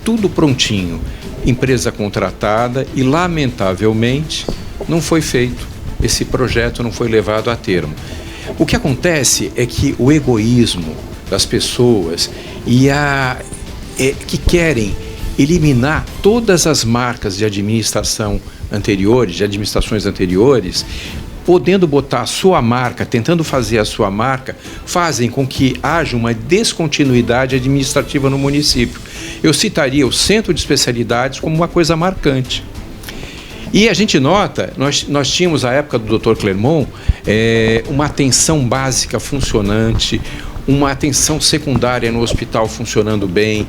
tudo prontinho, empresa contratada e, lamentavelmente, não foi feito. Esse projeto não foi levado a termo. O que acontece é que o egoísmo das pessoas que querem eliminar todas as marcas de administrações anteriores, podendo botar a sua marca, tentando fazer a sua marca, fazem com que haja uma descontinuidade administrativa no município. Eu citaria o centro de especialidades como uma coisa marcante. E a gente nota, nós tínhamos, à época do Dr. Clermont, uma atenção básica funcionante, uma atenção secundária no hospital funcionando bem.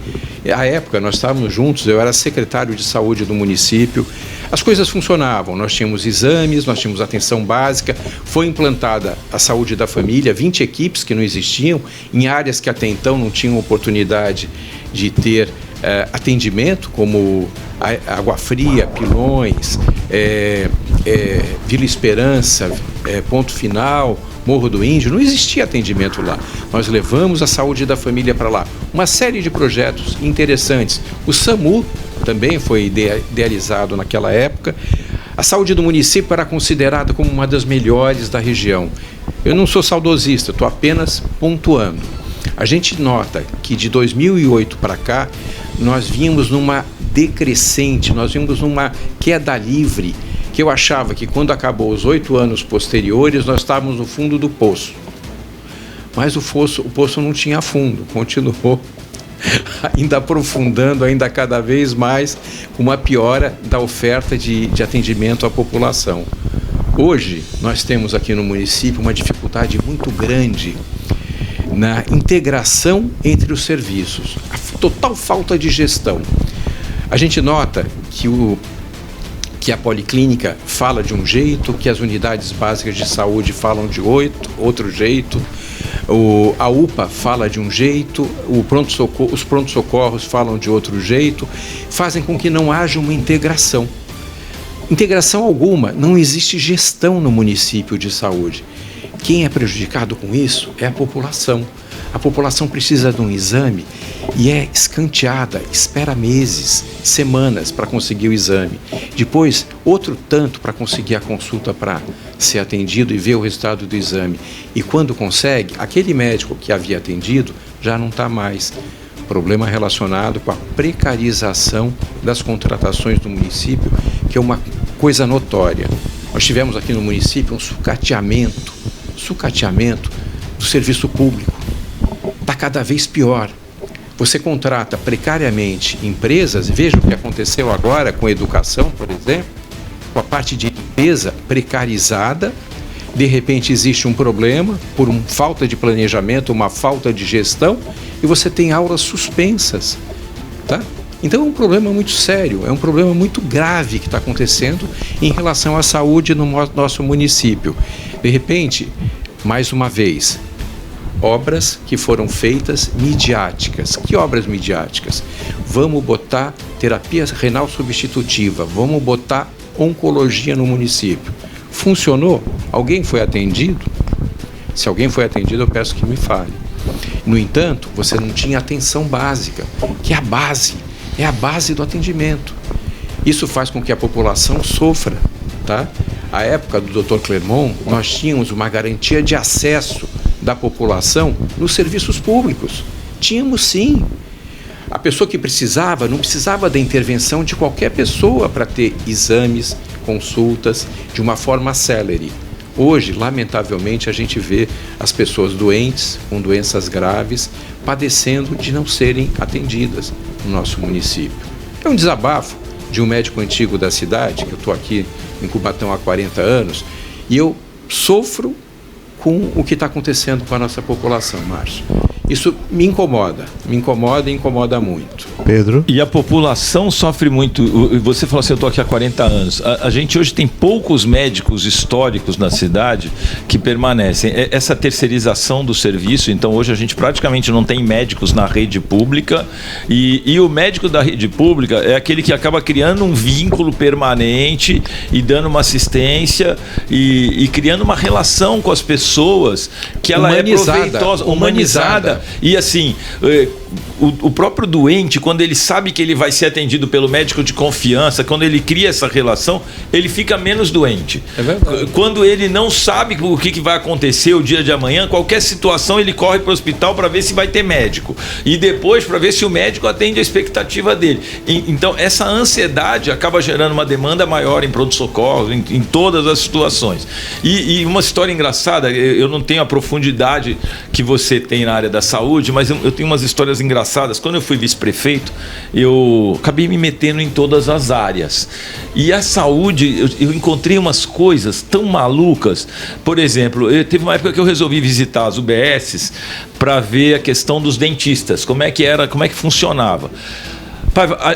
À época, nós estávamos juntos, eu era secretário de saúde do município, as coisas funcionavam, nós tínhamos exames, nós tínhamos atenção básica, foi implantada a saúde da família, 20 equipes que não existiam, em áreas que até então não tinham oportunidade de ter atendimento, como Água Fria, Pilões, Vila Esperança, Ponto Final, Morro do Índio, não existia atendimento lá. Nós levamos a saúde da família para lá. Uma série de projetos interessantes. O SAMU também foi idealizado naquela época. A saúde do município era considerada como uma das melhores da região. Eu não sou saudosista, estou apenas pontuando. A gente nota que de 2008 para cá, nós vimos numa decrescente, nós vimos numa queda livre que eu achava que quando acabou os 8 anos posteriores, nós estávamos no fundo do poço. Mas o poço não tinha fundo, continuou ainda aprofundando, ainda cada vez mais, uma piora da oferta de atendimento à população. Hoje, nós temos aqui no município uma dificuldade muito grande na integração entre os serviços, a total falta de gestão. A gente nota que a policlínica fala de um jeito, que as unidades básicas de saúde falam de outro jeito, a UPA fala de um jeito, os pronto-socorros falam de outro jeito, fazem com que não haja uma integração. Integração alguma, não existe gestão no município de saúde. Quem é prejudicado com isso é a população. A população precisa de um exame e é escanteada, espera meses, semanas para conseguir o exame. Depois, outro tanto para conseguir a consulta para ser atendido e ver o resultado do exame. E quando consegue, aquele médico que havia atendido já não está mais. Problema relacionado com a precarização das contratações do município, que é uma coisa notória. Nós tivemos aqui no município um sucateamento do serviço público. Está cada vez pior. Você contrata precariamente empresas, veja o que aconteceu agora com a educação, por exemplo, com a parte de limpeza precarizada, de repente existe um problema por uma falta de planejamento, uma falta de gestão, e você tem aulas suspensas, tá? Então é um problema muito sério, é um problema muito grave que está acontecendo em relação à saúde no nosso município. De repente, mais uma vez, obras que foram feitas midiáticas. Que obras midiáticas? Vamos botar terapia renal substitutiva, vamos botar oncologia no município. Funcionou? Alguém foi atendido? Se alguém foi atendido, eu peço que me fale. No entanto, você não tinha atenção básica, que é a base do atendimento. Isso faz com que a população sofra, tá? À época do Dr. Clermont, nós tínhamos uma garantia de acesso da população nos serviços públicos. Tínhamos sim. A pessoa que precisava, não precisava da intervenção de qualquer pessoa para ter exames, consultas, de uma forma célere. Hoje, lamentavelmente, a gente vê as pessoas doentes, com doenças graves, padecendo de não serem atendidas no nosso município. É um desabafo de um médico antigo da cidade, que eu estou aqui em Cubatão há 40 anos, e eu sofro com o que está acontecendo com a nossa população, Márcio. Isso me incomoda e incomoda muito. Pedro? E a população sofre muito. Você falou assim, eu estou aqui há 40 anos. A gente hoje tem poucos médicos históricos na cidade que permanecem. Essa terceirização do serviço, então hoje a gente praticamente não tem médicos na rede pública e o médico da rede pública é aquele que acaba criando um vínculo permanente e dando uma assistência e criando uma relação com as pessoas que ela é proveitosa, humanizada. E assim, o próprio doente, quando ele sabe que ele vai ser atendido pelo médico de confiança, quando ele cria essa relação, ele fica menos doente. É verdade. Quando ele não sabe o que vai acontecer o dia de amanhã, qualquer situação ele corre para o hospital para ver se vai ter médico. E depois para ver se o médico atende a expectativa dele. Então essa ansiedade acaba gerando uma demanda maior em pronto-socorro, em todas as situações. E uma história engraçada, eu não tenho a profundidade que você tem na área da saúde, mas eu tenho umas histórias engraçadas. Quando eu fui vice-prefeito, eu acabei me metendo em todas as áreas. E a saúde, eu encontrei umas coisas tão malucas. Por exemplo, teve uma época que eu resolvi visitar as UBSs para ver a questão dos dentistas, como é que funcionava.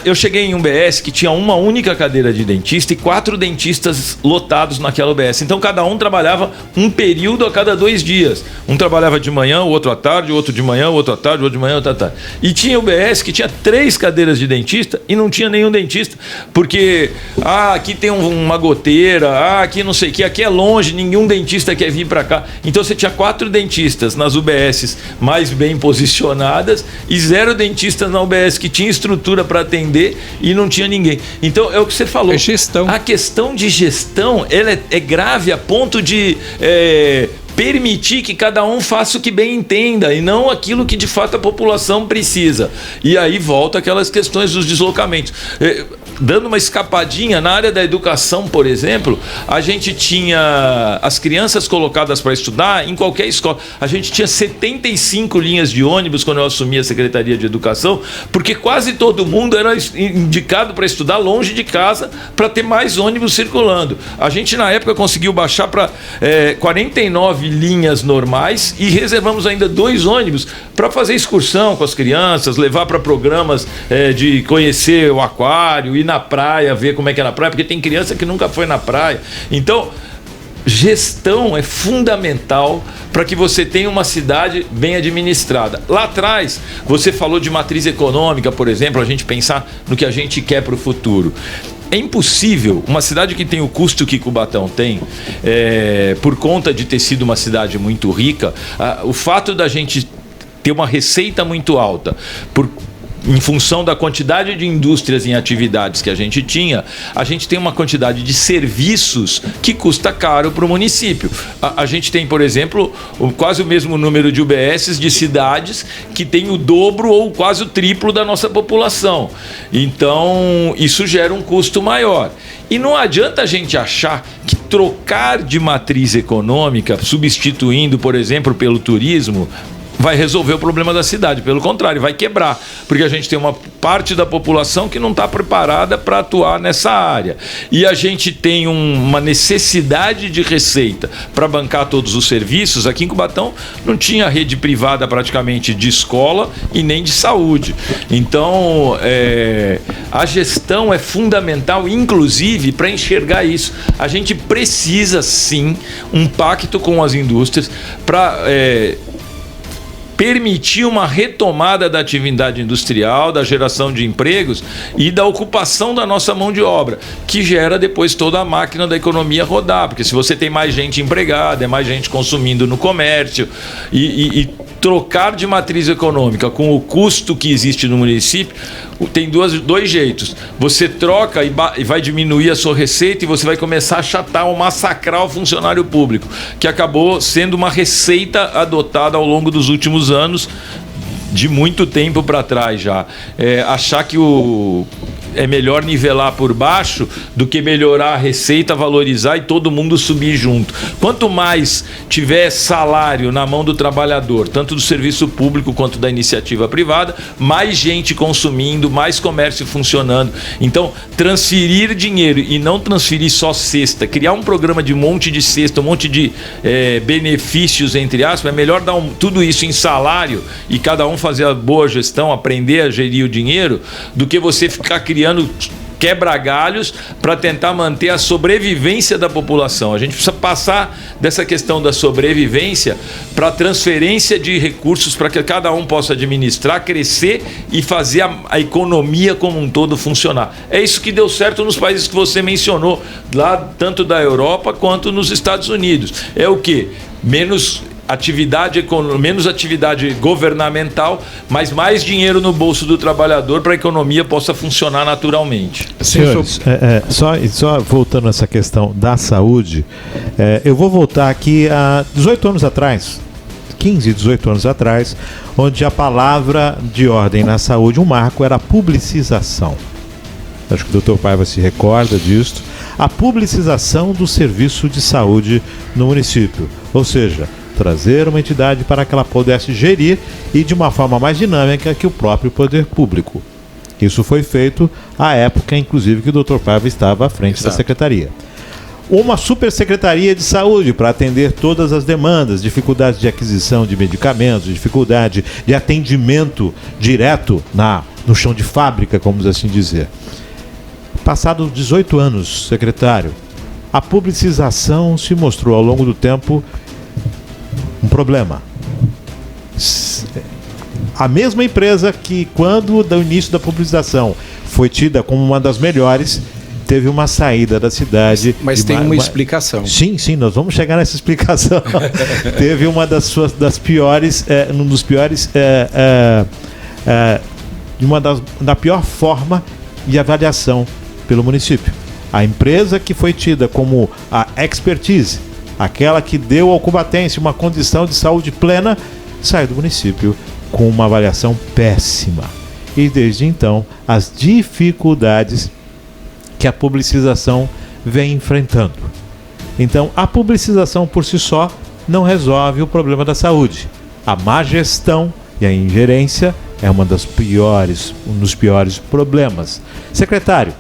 Eu cheguei em um UBS que tinha uma única cadeira de dentista e 4 dentistas lotados naquela UBS. Então cada um trabalhava um período a cada 2 dias. Um trabalhava de manhã, o outro à tarde, o outro de manhã, o outro à tarde, o outro de manhã, o outro à tarde. E tinha UBS que tinha 3 cadeiras de dentista e não tinha nenhum dentista. Porque, aqui tem uma goteira, aqui não sei o que, aqui é longe, nenhum dentista quer vir para cá. Então você tinha 4 dentistas nas UBSs mais bem posicionadas e 0 dentistas na UBS que tinha estrutura para atender e não tinha ninguém. Então é o que você falou. É gestão. A questão de gestão ela é grave a ponto de permitir que cada um faça o que bem entenda e não aquilo que de fato a população precisa. E aí volta aquelas questões dos deslocamentos. Dando uma escapadinha, na área da educação, por exemplo, a gente tinha as crianças colocadas para estudar em qualquer escola. A gente tinha 75 linhas de ônibus quando eu assumi a Secretaria de Educação, porque quase todo mundo era indicado para estudar longe de casa para ter mais ônibus circulando. A gente, na época, conseguiu baixar para 49 linhas normais e reservamos ainda 2 ônibus para fazer excursão com as crianças, levar para programas de conhecer o aquário, ir na praia, ver como é que é na praia, porque tem criança que nunca foi na praia. Então, gestão é fundamental para que você tenha uma cidade bem administrada. Lá atrás, você falou de matriz econômica, por exemplo, a gente pensar no que a gente quer para o futuro. É impossível, uma cidade que tem o custo que Cubatão tem, por conta de ter sido uma cidade muito rica, o fato da gente ter uma receita muito alta, em função da quantidade de indústrias em atividades que a gente tinha, a gente tem uma quantidade de serviços que custa caro para o município. A gente tem, por exemplo, quase o mesmo número de UBSs de cidades que tem o dobro ou quase o triplo da nossa população. Então, isso gera um custo maior. E não adianta a gente achar que trocar de matriz econômica, substituindo, por exemplo, pelo turismo, vai resolver o problema da cidade. Pelo contrário, vai quebrar, porque a gente tem uma parte da população que não está preparada para atuar nessa área. E a gente tem uma necessidade de receita para bancar todos os serviços. Aqui em Cubatão não tinha rede privada praticamente de escola e nem de saúde. Então, a gestão é fundamental, inclusive, para enxergar isso. A gente precisa, sim, um pacto com as indústrias para permitir uma retomada da atividade industrial, da geração de empregos e da ocupação da nossa mão de obra, que gera depois toda a máquina da economia rodar, porque se você tem mais gente empregada, é mais gente consumindo no comércio e trocar de matriz econômica com o custo que existe no município, tem dois jeitos. Você troca e vai diminuir a sua receita e você vai começar a achatar ou massacrar o funcionário público, que acabou sendo uma receita adotada ao longo dos últimos anos, de muito tempo para trás já. Achar que é melhor nivelar por baixo do que melhorar a receita, valorizar e todo mundo subir junto. Quanto mais tiver salário na mão do trabalhador, tanto do serviço público quanto da iniciativa privada, mais gente consumindo, mais comércio funcionando. Então, transferir dinheiro e não transferir só cesta, criar um programa de um monte de cesta, um monte de benefícios, entre aspas, é melhor dar tudo isso em salário e cada um fazer a boa gestão, aprender a gerir o dinheiro, do que você ficar criando quebra-galhos para tentar manter a sobrevivência da população. A gente precisa passar dessa questão da sobrevivência para a transferência de recursos para que cada um possa administrar, crescer e fazer a economia como um todo funcionar. É isso que deu certo nos países que você mencionou, lá tanto da Europa quanto nos Estados Unidos. É o quê? Menos atividade governamental, mas mais dinheiro no bolso do trabalhador para a economia possa funcionar naturalmente. Senhores, só voltando a essa questão da saúde, eu vou voltar aqui a 18 anos atrás, 15, 18 anos atrás, onde a palavra de ordem na saúde, um marco, era a publicização. Acho que o Dr. Paiva se recorda disso. A publicização do serviço de saúde no município, ou seja, trazer uma entidade para que ela pudesse gerir e de uma forma mais dinâmica que o próprio poder público. Isso foi feito à época, inclusive, que o Dr. Paiva estava à frente da secretaria. Uma supersecretaria de saúde para atender todas as demandas, dificuldades de aquisição de medicamentos, dificuldade de atendimento direto no chão de fábrica, vamos assim dizer. Passados 18 anos, secretário, a publicização se mostrou ao longo do tempo um problema. A mesma empresa que, quando do início da publicização foi tida como uma das melhores, teve uma saída da cidade. Mas tem uma explicação. Sim, nós vamos chegar nessa explicação. Teve uma das piores, um dos piores, da pior forma de avaliação pelo município. A empresa que foi tida como a expertise, aquela que deu ao cubatense uma condição de saúde plena, sai do município com uma avaliação péssima. E desde então, as dificuldades que a publicização vem enfrentando. Então, a publicização por si só não resolve o problema da saúde. A má gestão e a ingerência é um dos piores problemas. Secretário,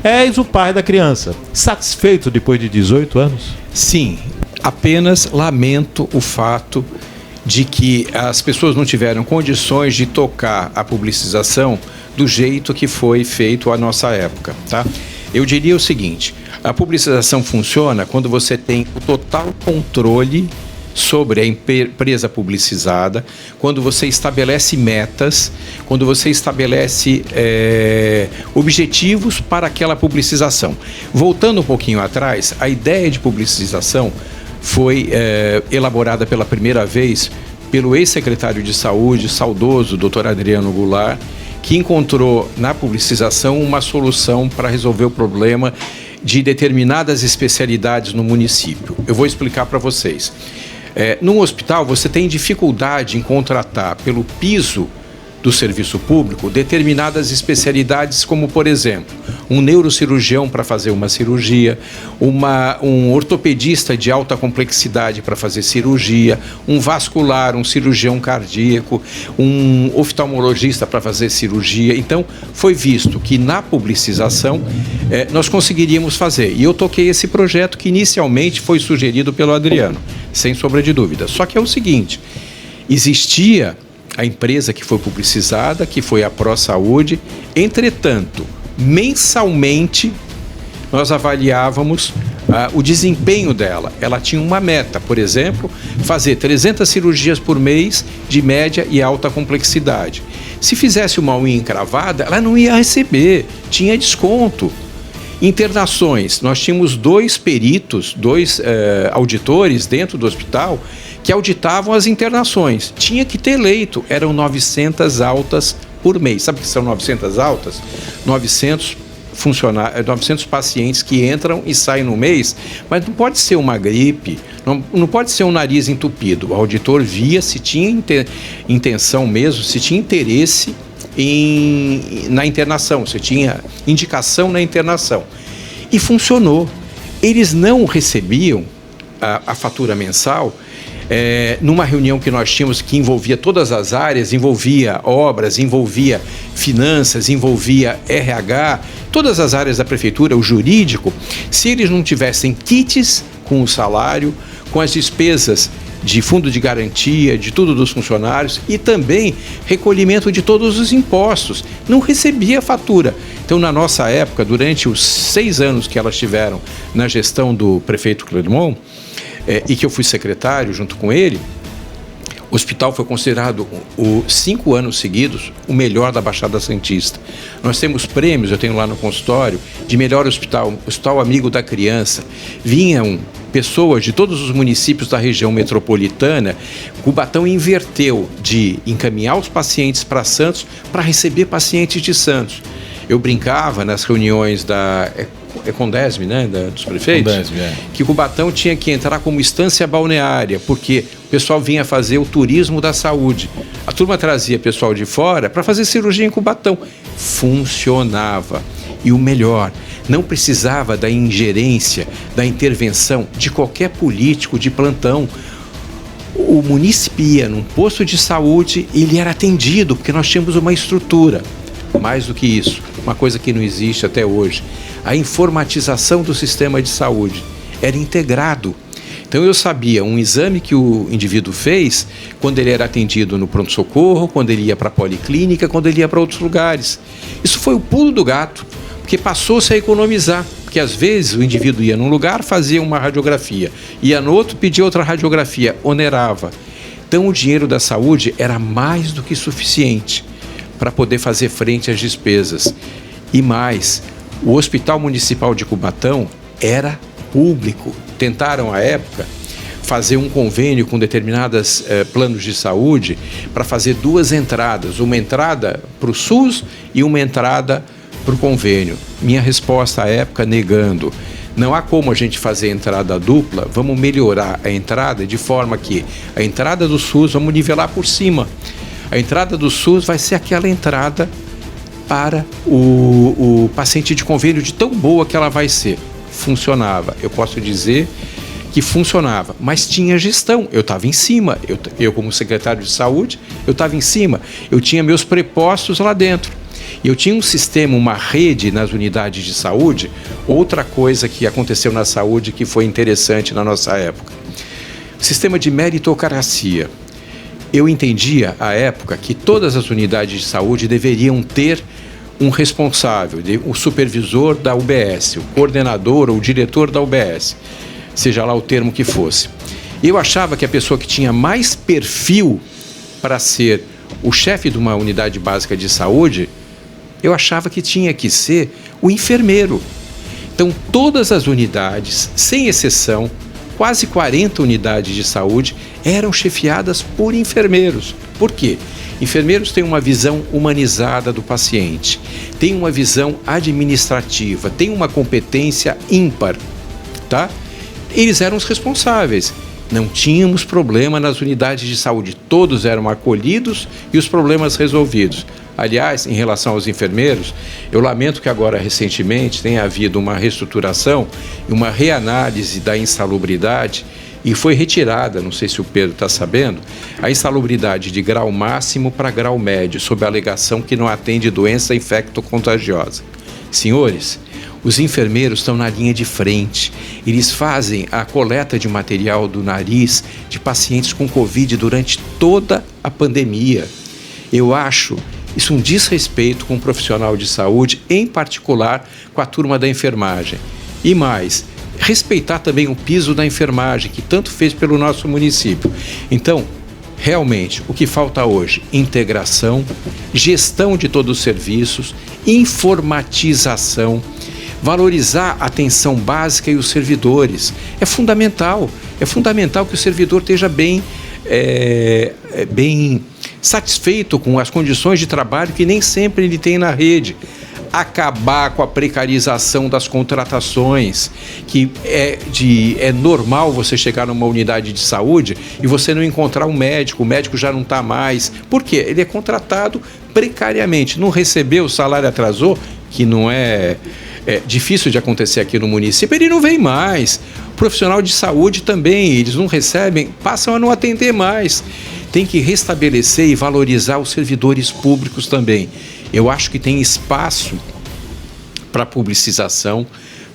és o pai da criança. Satisfeito depois de 18 anos? Sim, apenas lamento o fato de que as pessoas não tiveram condições de tocar a publicização do jeito que foi feito à nossa época, tá? Eu diria o seguinte: a publicização funciona quando você tem o total controle sobre a empresa publicizada, quando você estabelece metas, quando você estabelece objetivos para aquela publicização. Voltando um pouquinho atrás, a ideia de publicização foi elaborada pela primeira vez pelo ex-secretário de Saúde, saudoso Dr. Adriano Goulart, que encontrou na publicização uma solução para resolver o problema de determinadas especialidades no município. Eu vou explicar para vocês. Num hospital, você tem dificuldade em contratar pelo piso do serviço público determinadas especialidades, como, por exemplo, um neurocirurgião para fazer uma cirurgia, um ortopedista de alta complexidade para fazer cirurgia, um vascular, um cirurgião cardíaco, um oftalmologista para fazer cirurgia. Então, foi visto que na publicização nós conseguiríamos fazer. E eu toquei esse projeto que inicialmente foi sugerido pelo Adriano, sem sombra de dúvida. Só que é o seguinte: existia a empresa que foi publicizada, que foi a ProSaúde. Entretanto, mensalmente, nós avaliávamos o desempenho dela. Ela tinha uma meta, por exemplo, fazer 300 cirurgias por mês de média e alta complexidade. Se fizesse uma unha encravada, ela não ia receber, tinha desconto. Internações, nós tínhamos 2 peritos, 2 auditores dentro do hospital que auditavam as internações. Tinha que ter leito, eram 900 altas por mês. Sabe o que são 900 altas? 900 pacientes que entram e saem no mês, mas não pode ser uma gripe, não pode ser um nariz entupido. O auditor via se tinha intenção mesmo, se tinha interesse na internação, se tinha indicação na internação. E funcionou. Eles não recebiam a fatura mensal numa reunião que nós tínhamos, que envolvia todas as áreas, envolvia obras, envolvia finanças, envolvia RH, todas as áreas da prefeitura, o jurídico. Se eles não tivessem kits com o salário, com as despesas de fundo de garantia, de tudo dos funcionários e também recolhimento de todos os impostos, não recebia fatura. Então, na nossa época, durante os 6 anos que elas tiveram na gestão do prefeito Clermont, e que eu fui secretário junto com ele, o hospital foi considerado 5 anos seguidos o melhor da Baixada Santista. Nós temos prêmios, eu tenho lá no consultório, de melhor hospital, hospital amigo da criança. Vinham pessoas de todos os municípios da região metropolitana. Cubatão inverteu de encaminhar os pacientes para Santos para receber pacientes de Santos. Eu brincava nas reuniões da Condesme, né, dos prefeitos, que Cubatão tinha que entrar como estância balneária, porque o pessoal vinha fazer o turismo da saúde. A turma trazia pessoal de fora para fazer cirurgia em Cubatão. Funcionava. E o melhor, não precisava da ingerência, da intervenção de qualquer político de plantão. O município ia num posto de saúde e ele era atendido, porque nós tínhamos uma estrutura. Mais do que isso, uma coisa que não existe até hoje, a informatização do sistema de saúde era integrado. Então eu sabia um exame que o indivíduo fez quando ele era atendido no pronto-socorro, quando ele ia para a policlínica, quando ele ia para outros lugares. Isso foi o pulo do gato, porque passou-se a economizar, porque às vezes o indivíduo ia num lugar, fazia uma radiografia, ia no outro, pedia outra radiografia, onerava. Então o dinheiro da saúde era mais do que suficiente para poder fazer frente às despesas. E mais, o Hospital Municipal de Cubatão era público. Tentaram, à época, fazer um convênio com determinados planos de saúde para fazer 2 entradas. Uma entrada para o SUS e uma entrada para o convênio. Minha resposta à época, negando. Não há como a gente fazer entrada dupla, vamos melhorar a entrada de forma que a entrada do SUS vamos nivelar por cima. A entrada do SUS vai ser aquela entrada para o paciente de convênio de tão boa que ela vai ser. Funcionava, eu posso dizer que funcionava, mas tinha gestão, eu estava em cima, eu como secretário de saúde, eu estava em cima, eu tinha meus prepostos lá dentro, eu tinha um sistema, uma rede nas unidades de saúde. Outra coisa que aconteceu na saúde que foi interessante na nossa época, sistema de meritocracia. Eu entendia à época que todas as unidades de saúde deveriam ter um responsável, o supervisor da UBS, o coordenador ou o diretor da UBS, seja lá o termo que fosse. Eu achava que a pessoa que tinha mais perfil para ser o chefe de uma unidade básica de saúde, eu achava que tinha que ser o enfermeiro. Então, todas as unidades, sem exceção, quase 40 unidades de saúde, eram chefiadas por enfermeiros. Por quê? Enfermeiros têm uma visão humanizada do paciente, têm uma visão administrativa, têm uma competência ímpar, tá? Eles eram os responsáveis. Não tínhamos problema nas unidades de saúde, todos eram acolhidos e os problemas resolvidos. Aliás, em relação aos enfermeiros, eu lamento que agora recentemente tenha havido uma reestruturação e uma reanálise da insalubridade e foi retirada, não sei se o Pedro está sabendo, a insalubridade de grau máximo para grau médio, sob a alegação que não atende doença infecto-contagiosa. Senhores, os enfermeiros estão na linha de frente, eles fazem a coleta de material do nariz de pacientes com Covid durante toda a pandemia. Eu acho isso um desrespeito com o profissional de saúde, em particular com a turma da enfermagem. E mais, respeitar também o piso da enfermagem, que tanto fez pelo nosso município. Então, realmente, o que falta hoje? Integração, gestão de todos os serviços, informatização, valorizar a atenção básica e os servidores. É fundamental que o servidor esteja bem satisfeito com as condições de trabalho que nem sempre ele tem na rede. Acabar com a precarização das contratações, que é normal você chegar numa unidade de saúde e você não encontrar um médico, o médico já não está mais. Por quê? Ele é contratado precariamente, não recebeu, o salário atrasou, que não é difícil de acontecer aqui no município, ele não vem mais. O profissional de saúde também, eles não recebem, passam a não atender mais. Tem que restabelecer e valorizar os servidores públicos também. Eu acho que tem espaço para publicização,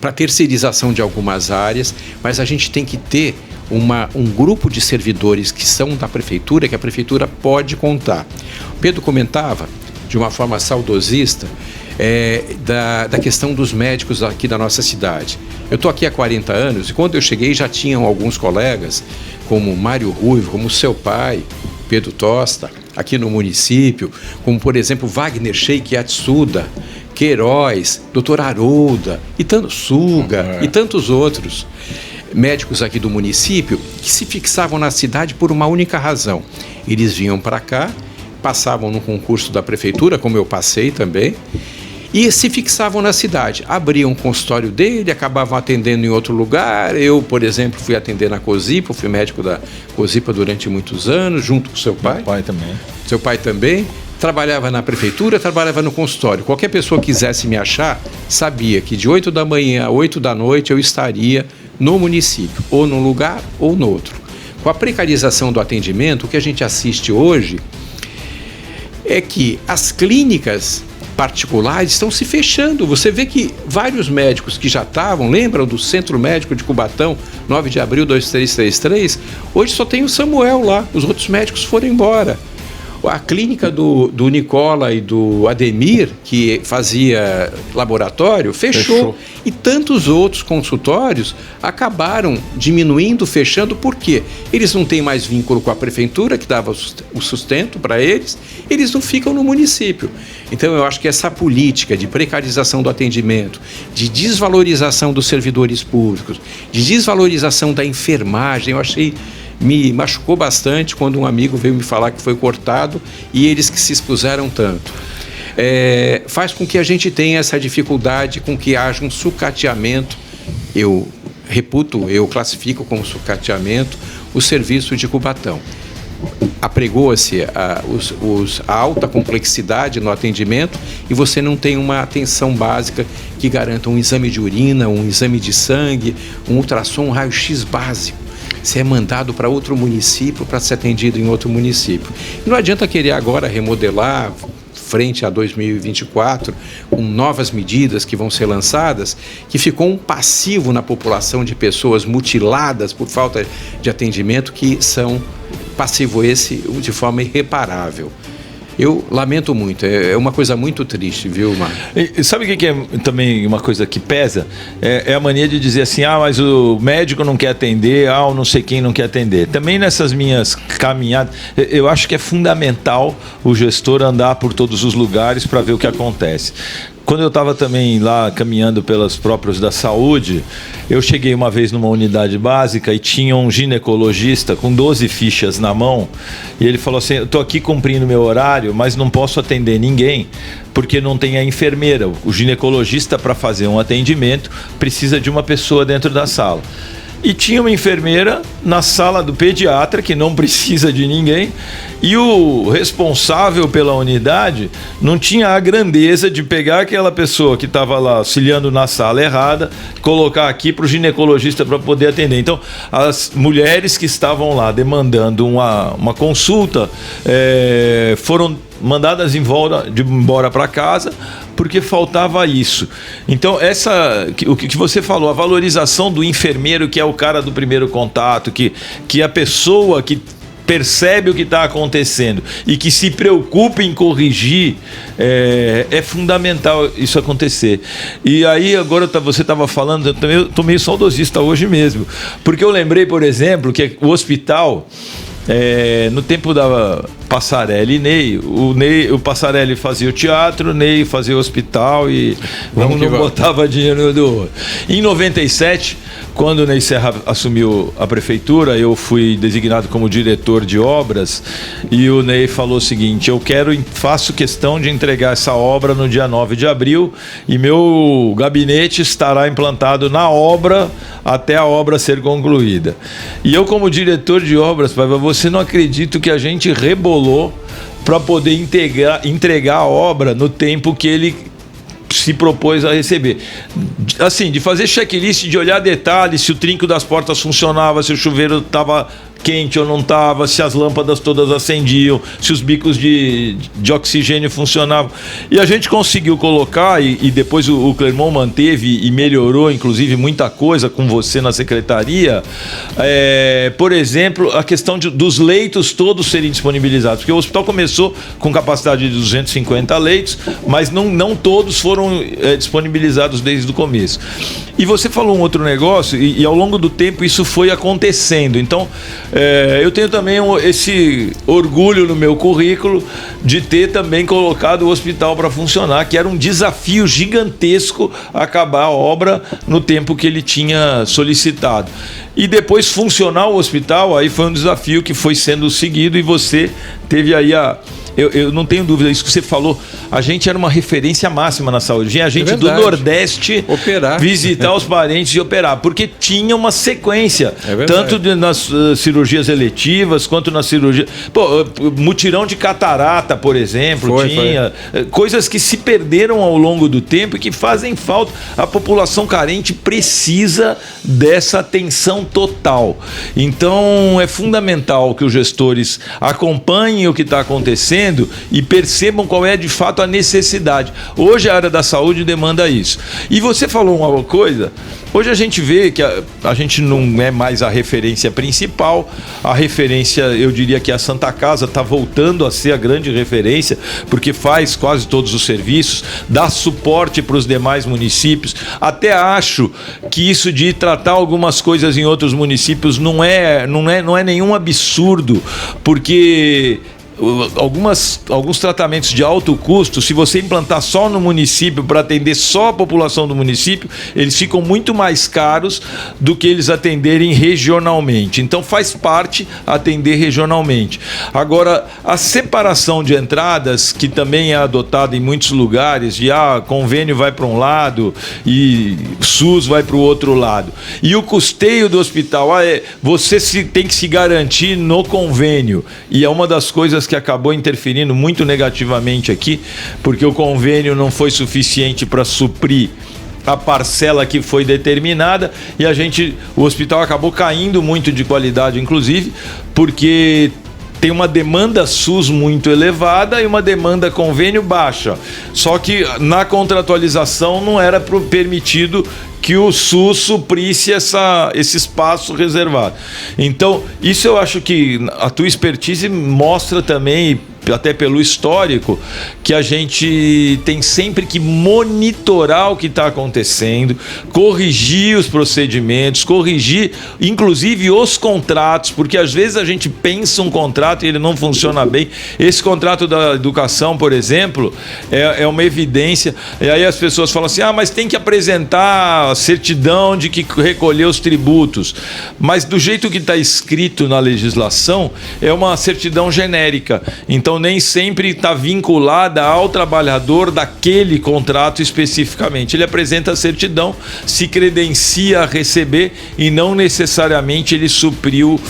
para terceirização de algumas áreas, mas a gente tem que ter um grupo de servidores que são da prefeitura, que a prefeitura pode contar. O Pedro comentava, de uma forma saudosista, da questão dos médicos aqui da nossa cidade. Eu estou aqui há 40 anos e quando eu cheguei já tinham alguns colegas, como Mário Ruivo, como seu pai, Pedro Tosta, aqui no município, como por exemplo Wagner Sheik Yatsuda, Queiroz, Dr. Harolda, e Suga e tantos outros médicos aqui do município que se fixavam na cidade por uma única razão. Eles vinham para cá, passavam no concurso da prefeitura, como eu passei também, e se fixavam na cidade, abriam um consultório dele, acabavam atendendo em outro lugar. Eu, por exemplo, fui atender na COSIPA, fui médico da COSIPA durante muitos anos, junto com seu pai. Meu pai também. Seu pai também. Trabalhava na prefeitura, trabalhava no consultório. Qualquer pessoa que quisesse me achar, sabia que de 8 da manhã a 8 da noite eu estaria no município, ou num lugar ou no outro. Com a precarização do atendimento, o que a gente assiste hoje é que as clínicas particulares estão se fechando. Você vê que vários médicos que já estavam, lembram do Centro Médico de Cubatão, 9 de abril 2333, hoje só tem o Samuel lá, os outros médicos foram embora. A clínica do Nicola e do Ademir, que fazia laboratório, fechou. E tantos outros consultórios acabaram diminuindo, fechando. Por quê? Eles não têm mais vínculo com a prefeitura, que dava o sustento para eles, eles não ficam no município. Então eu acho que essa política de precarização do atendimento, de desvalorização dos servidores públicos, de desvalorização da enfermagem, eu achei... Me machucou bastante quando um amigo veio me falar que foi cortado e eles que se expuseram tanto. faz com que a gente tenha essa dificuldade com que haja um sucateamento. Eu classifico como sucateamento o serviço de Cubatão. Apregou-se a alta complexidade no atendimento e você não tem uma atenção básica que garanta um exame de urina, um exame de sangue, um ultrassom, um raio-x básico. Você é mandado para outro município para ser atendido em outro município. E não adianta querer agora remodelar frente a 2024, com novas medidas que vão ser lançadas, que ficou um passivo na população de pessoas mutiladas por falta de atendimento, que são passivo esse de forma irreparável. Eu lamento muito, é uma coisa muito triste, viu, Marco? E sabe o que é também uma coisa que pesa? É a mania de dizer assim, mas o médico não quer atender, o não sei quem não quer atender. Também nessas minhas caminhadas, eu acho que é fundamental o gestor andar por todos os lugares para ver o que acontece. Quando eu estava também lá caminhando pelas próprias da saúde, eu cheguei uma vez numa unidade básica e tinha um ginecologista com 12 fichas na mão e ele falou assim, eu estou aqui cumprindo meu horário, mas não posso atender ninguém porque não tem a enfermeira. O ginecologista, para fazer um atendimento, precisa de uma pessoa dentro da sala. E tinha uma enfermeira na sala do pediatra, que não precisa de ninguém, e o responsável pela unidade não tinha a grandeza de pegar aquela pessoa que estava lá auxiliando na sala errada, colocar aqui para o ginecologista para poder atender. Então, as mulheres que estavam lá demandando uma consulta foram mandadas embora para casa porque faltava isso. Então, o que você falou, a valorização do enfermeiro, que é o cara do primeiro contato, que é a pessoa que percebe o que está acontecendo e que se preocupa em corrigir, é fundamental isso acontecer. E aí, agora você estava falando, eu estou meio saudosista hoje mesmo, porque eu lembrei, por exemplo, que o hospital, no tempo da Passarelli e Ney, o Passarelli fazia o teatro, o Ney fazia o hospital e não botava dinheiro do outro. Em 97, quando o Ney Serra assumiu a prefeitura, eu fui designado como diretor de obras e o Ney falou o seguinte, faço questão de entregar essa obra no dia 9 de abril e meu gabinete estará implantado na obra até a obra ser concluída. E eu, como diretor de obras, você não acredita que a gente rebolou para poder entregar a obra no tempo que ele se propôs a receber. Assim, de fazer checklist, de olhar detalhes, se o trinco das portas funcionava, se o chuveiro estava quente ou não estava, se as lâmpadas todas acendiam, se os bicos de oxigênio funcionavam. E a gente conseguiu colocar, e depois o Clermont manteve e melhorou, inclusive, muita coisa com você na secretaria. Por exemplo, a questão dos leitos todos serem disponibilizados, porque o hospital começou com capacidade de 250 leitos, mas não todos foram disponibilizados desde o começo. E você falou um outro negócio, e ao longo do tempo isso foi acontecendo. Então, eu tenho também esse orgulho no meu currículo de ter também colocado o hospital para funcionar, que era um desafio gigantesco acabar a obra no tempo que ele tinha solicitado. E depois funcionar o hospital, aí foi um desafio que foi sendo seguido e você teve aí eu não tenho dúvida, isso que você falou, a gente era uma referência máxima na saúde. Vinha a gente do Nordeste visitar os parentes e operar, porque tinha uma sequência, tanto nas cirurgias eletivas quanto na cirurgia. Mutirão de catarata, por exemplo, tinha coisas que se perderam ao longo do tempo e que fazem falta. A população carente precisa dessa atenção total. Então, é fundamental que os gestores acompanhem o que está acontecendo e percebam qual é de fato a necessidade. Hoje a área da saúde demanda isso. E você falou uma coisa, hoje a gente vê que a gente não é mais a referência principal, a referência, eu diria que a Santa Casa está voltando a ser a grande referência, porque faz quase todos os serviços, dá suporte para os demais municípios. Até acho que isso de tratar algumas coisas em outros municípios não é nenhum absurdo, porque alguns tratamentos de alto custo, se você implantar só no município para atender só a população do município, eles ficam muito mais caros do que eles atenderem regionalmente. Então faz parte atender regionalmente. Agora, a separação de entradas, que também é adotada em muitos lugares, de convênio vai para um lado e SUS vai para o outro lado. E o custeio do hospital, você tem que se garantir no convênio. E é uma das coisas que acabou interferindo muito negativamente aqui, porque o convênio não foi suficiente para suprir a parcela que foi determinada e o hospital acabou caindo muito de qualidade, inclusive, porque tem uma demanda SUS muito elevada e uma demanda convênio baixa. Só que na contratualização não era permitido que o SUS suprisse esse espaço reservado. Então, isso eu acho que a tua expertise mostra também, até pelo histórico, que a gente tem sempre que monitorar o que está acontecendo, corrigir os procedimentos, corrigir inclusive os contratos, porque às vezes a gente pensa um contrato e ele não funciona bem. Esse contrato da educação, por exemplo, é uma evidência. E aí as pessoas falam assim, mas tem que apresentar a certidão de que recolheu os tributos. Mas do jeito que está escrito na legislação, é uma certidão genérica. Então nem sempre está vinculada ao trabalhador daquele contrato especificamente. Ele apresenta a certidão, se credencia a receber e não necessariamente ele supriu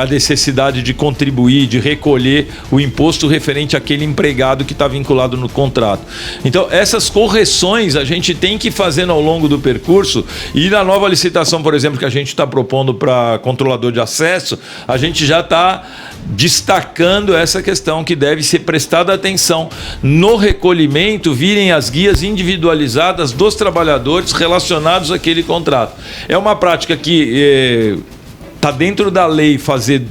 a necessidade de contribuir, de recolher o imposto referente àquele empregado que está vinculado no contrato. Então essas correções a gente tem que fazer ao longo do percurso, e na nova licitação, por exemplo, que a gente está propondo para controlador de acesso, a gente já está destacando essa questão que deve ser prestada atenção no recolhimento, virem as guias individualizadas dos trabalhadores relacionados àquele contrato. É uma prática que está dentro da lei fazer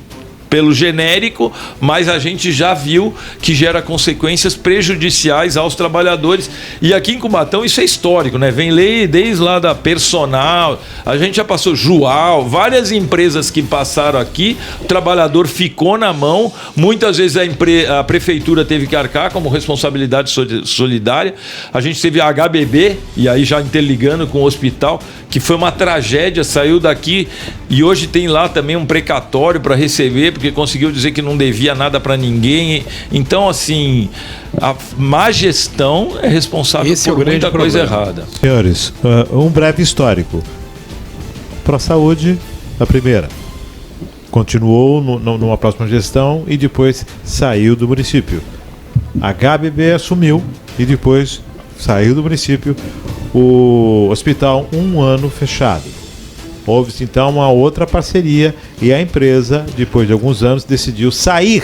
pelo genérico, mas a gente já viu que gera consequências prejudiciais aos trabalhadores. E aqui em Cubatão isso é histórico, né? Vem lei desde lá da Personal, a gente já passou Jual, várias empresas que passaram aqui, o trabalhador ficou na mão, muitas vezes a prefeitura teve que arcar como responsabilidade solidária. A gente teve a HBB, e aí já interligando com o hospital, que foi uma tragédia, saiu daqui e hoje tem lá também um precatório para receber, porque conseguiu dizer que não devia nada para ninguém. Então, assim, a má gestão é responsável por muita coisa errada. Senhores, um breve histórico. ProSaúde, a primeira, continuou numa próxima gestão e depois saiu do município. A HBB assumiu e depois saiu do município. O hospital, 1 ano fechado. Houve então uma outra parceria e a empresa, depois de alguns anos, decidiu sair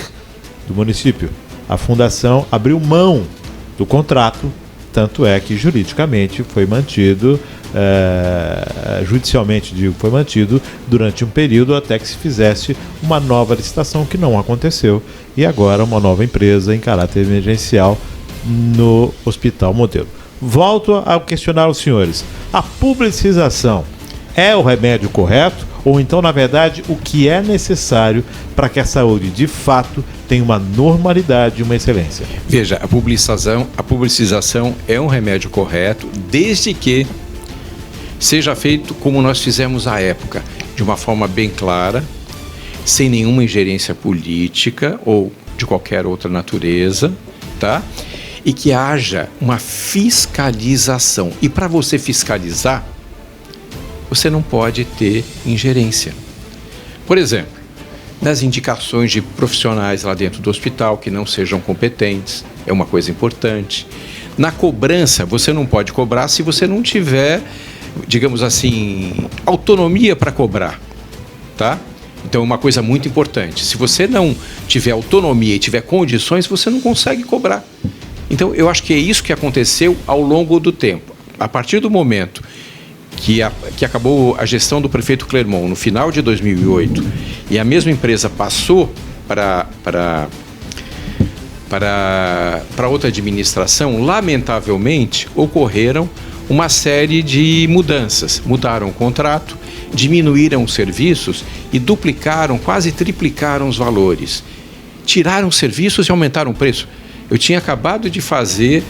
do município. A fundação abriu mão do contrato, tanto é que juridicamente foi mantido, judicialmente digo, foi mantido durante um período até que se fizesse uma nova licitação, que não aconteceu, e agora uma nova empresa em caráter emergencial no Hospital Modelo. Volto a questionar os senhores. A publicização é o remédio correto? Ou então, na verdade, o que é necessário para que a saúde, de fato, tenha uma normalidade e uma excelência? Veja, a publicização é um remédio correto, desde que seja feito como nós fizemos à época, de uma forma bem clara, sem nenhuma ingerência política ou de qualquer outra natureza, tá? E que haja uma fiscalização. E para você fiscalizar, você não pode ter ingerência. Por exemplo, nas indicações de profissionais lá dentro do hospital que não sejam competentes, é uma coisa importante. Na cobrança, você não pode cobrar se você não tiver, digamos assim, autonomia para cobrar, tá? Então é uma coisa muito importante. Se você não tiver autonomia e tiver condições, você não consegue cobrar. Então eu acho que é isso que aconteceu ao longo do tempo. A partir do momento que acabou a gestão do prefeito Clermont no final de 2008 e a mesma empresa passou para outra administração, lamentavelmente ocorreram uma série de mudanças. Mudaram o contrato, diminuíram os serviços e duplicaram, quase triplicaram os valores. tiraram serviços e aumentaram o preço. Eu tinha acabado de fazer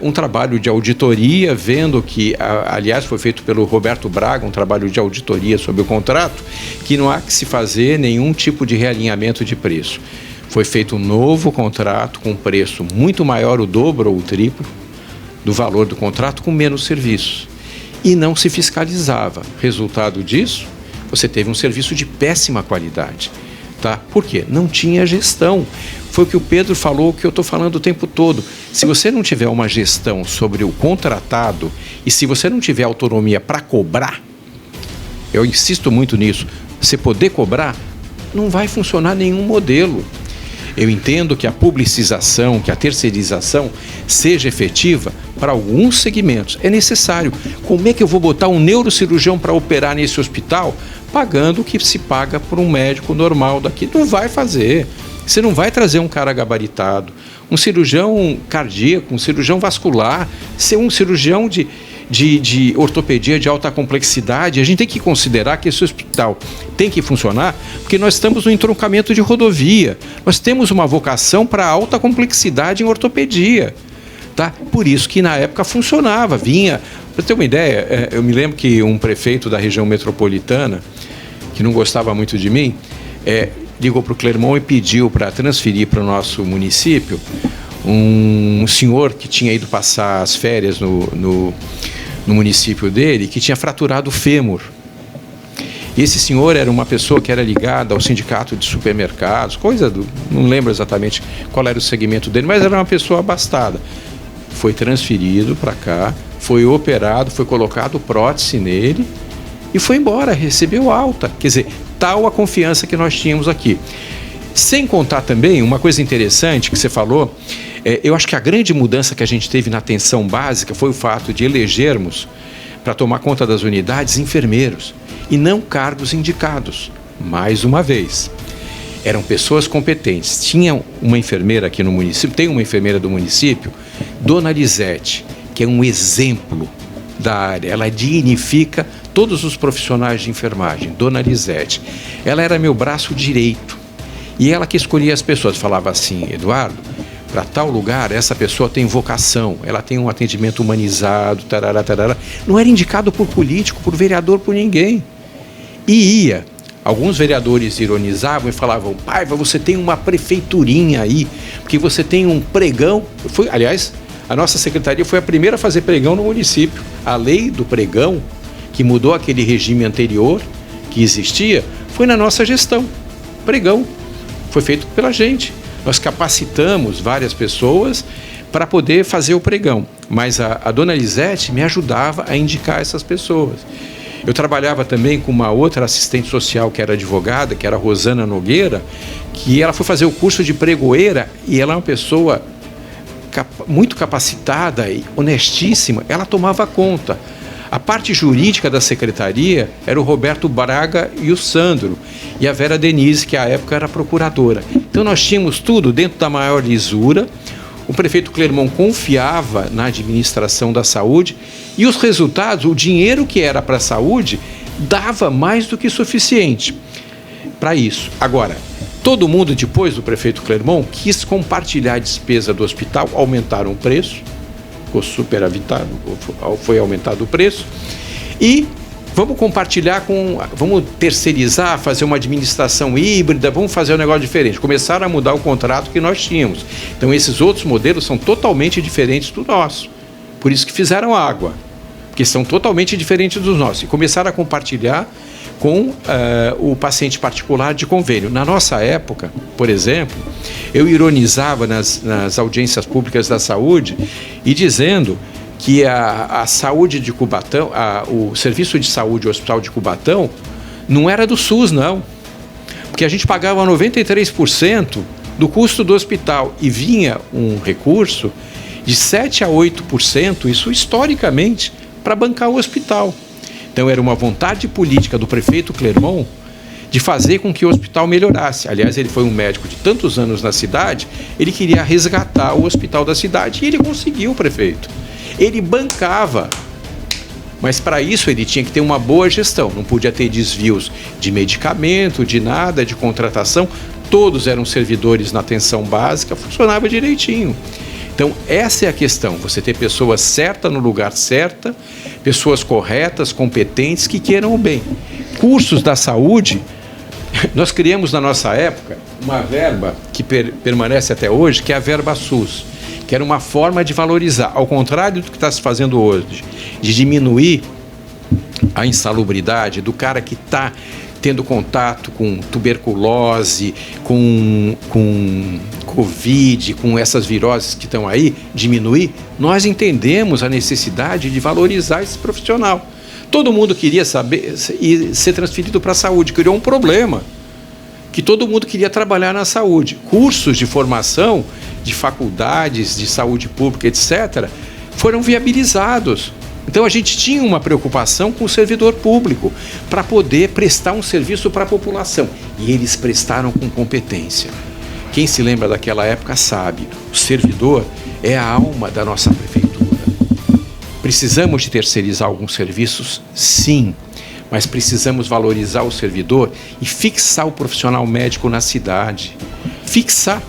um trabalho de auditoria, vendo que, aliás, foi feito pelo Roberto Braga, um trabalho de auditoria sobre o contrato, que não há que se fazer nenhum tipo de realinhamento de preço. Foi feito um novo contrato com preço muito maior, o dobro ou o triplo do valor do contrato, com menos serviços. E não se fiscalizava. Resultado disso, você teve um serviço de péssima qualidade. Tá? Por quê? Não tinha gestão. Foi o que o Pedro falou, o que eu estou falando o tempo todo. Se você não tiver uma gestão sobre o contratado e se você não tiver autonomia para cobrar, eu insisto muito nisso, você poder cobrar, não vai funcionar nenhum modelo. Eu entendo que a publicização, que a terceirização seja efetiva para alguns segmentos. É necessário. Como é que eu vou botar um neurocirurgião para operar nesse hospital pagando o que se paga por um médico normal daqui? Não vai fazer. Você não vai trazer um cara gabaritado, um cirurgião cardíaco, um cirurgião vascular, ser um cirurgião de ortopedia de alta complexidade. A gente tem que considerar que esse hospital tem que funcionar porque nós estamos no entroncamento de rodovia. Nós temos uma vocação para alta complexidade em ortopedia. Tá? Por isso que na época funcionava, vinha... Para ter uma ideia, eu me lembro que um prefeito da região metropolitana, que não gostava muito de mim, ligou para o Clermont e pediu para transferir para o nosso município um senhor que tinha ido passar as férias no município dele, que tinha fraturado o fêmur. E esse senhor era uma pessoa que era ligada ao sindicato de supermercados, não lembro exatamente qual era o segmento dele, mas era uma pessoa abastada. Foi transferido para cá, foi operado, foi colocado prótese nele e foi embora, recebeu alta. Quer dizer, tal a confiança que nós tínhamos aqui. Sem contar também, uma coisa interessante que você falou, eu acho que a grande mudança que a gente teve na atenção básica foi o fato de elegermos, para tomar conta das unidades, enfermeiros e não cargos indicados. Mais uma vez, eram pessoas competentes. Tinha uma enfermeira aqui no município, tem uma enfermeira do município, Dona Lisete, que é um exemplo da área. Ela dignifica todos os profissionais de enfermagem. Dona Lisete. Ela era meu braço direito. E ela que escolhia as pessoas. Falava assim: Eduardo, para tal lugar, essa pessoa tem vocação, ela tem um atendimento humanizado, tarará, tarará. Não era indicado por político, por vereador, por ninguém. E ia. Alguns vereadores ironizavam e falavam: Paiva, você tem uma prefeiturinha aí, porque você tem um pregão. Aliás, a nossa secretaria foi a primeira a fazer pregão no município. A lei do pregão, que mudou aquele regime anterior que existia, foi na nossa gestão. Pregão. Foi feito pela gente. Nós capacitamos várias pessoas para poder fazer o pregão. Mas a Dona Lisete me ajudava a indicar essas pessoas. Eu trabalhava também com uma outra assistente social que era advogada, que era a Rosana Nogueira, que ela foi fazer o curso de pregoeira e ela é uma pessoa muito capacitada e honestíssima. Ela tomava conta. A parte jurídica da secretaria era o Roberto Braga e o Sandro, e a Vera Denise, que à época era procuradora. Então nós tínhamos tudo dentro da maior lisura. O prefeito Clermont confiava na administração da saúde e os resultados, o dinheiro que era para a saúde, dava mais do que suficiente para isso. Agora, todo mundo, depois do prefeito Clermont, quis compartilhar a despesa do hospital, aumentaram o preço, ficou superavitado, foi aumentado o preço, e vamos compartilhar vamos terceirizar, fazer uma administração híbrida, vamos fazer um negócio diferente. Começaram a mudar o contrato que nós tínhamos. Então esses outros modelos são totalmente diferentes do nosso. Por isso que fizeram água, porque são totalmente diferentes dos nossos. E começaram a compartilhar com o paciente particular de convênio. Na nossa época, por exemplo, eu ironizava nas audiências públicas da saúde e dizendo que a saúde de Cubatão, o serviço de saúde, o hospital de Cubatão, não era do SUS, não. Porque a gente pagava 93% do custo do hospital e vinha um recurso de 7% a 8%, isso historicamente, para bancar o hospital. Então era uma vontade política do prefeito Clermont de fazer com que o hospital melhorasse. Aliás, ele foi um médico de tantos anos na cidade, ele queria resgatar o hospital da cidade e ele conseguiu, prefeito. Ele bancava, mas para isso ele tinha que ter uma boa gestão, não podia ter desvios de medicamento, de nada, de contratação, todos eram servidores na atenção básica, funcionava direitinho. Então, essa é a questão, você ter pessoas certas no lugar certo, pessoas corretas, competentes, que queiram o bem. Cursos da saúde, nós criamos na nossa época uma verba que permanece até hoje, que é a verba SUS, que era uma forma de valorizar, ao contrário do que está se fazendo hoje, de diminuir a insalubridade do cara que está tendo contato com tuberculose, com Covid, com essas viroses que estão aí, diminuir, nós entendemos a necessidade de valorizar esse profissional. Todo mundo queria saber e ser transferido para a saúde, criou um problema, que todo mundo queria trabalhar na saúde. Cursos de formação, de faculdades, de saúde pública, etc., foram viabilizados. Então a gente tinha uma preocupação com o servidor público para poder prestar um serviço para a população. E eles prestaram com competência. Quem se lembra daquela época sabe, o servidor é a alma da nossa prefeitura. Precisamos de terceirizar alguns serviços? Sim, mas precisamos valorizar o servidor e fixar o profissional médico na cidade. Fixar.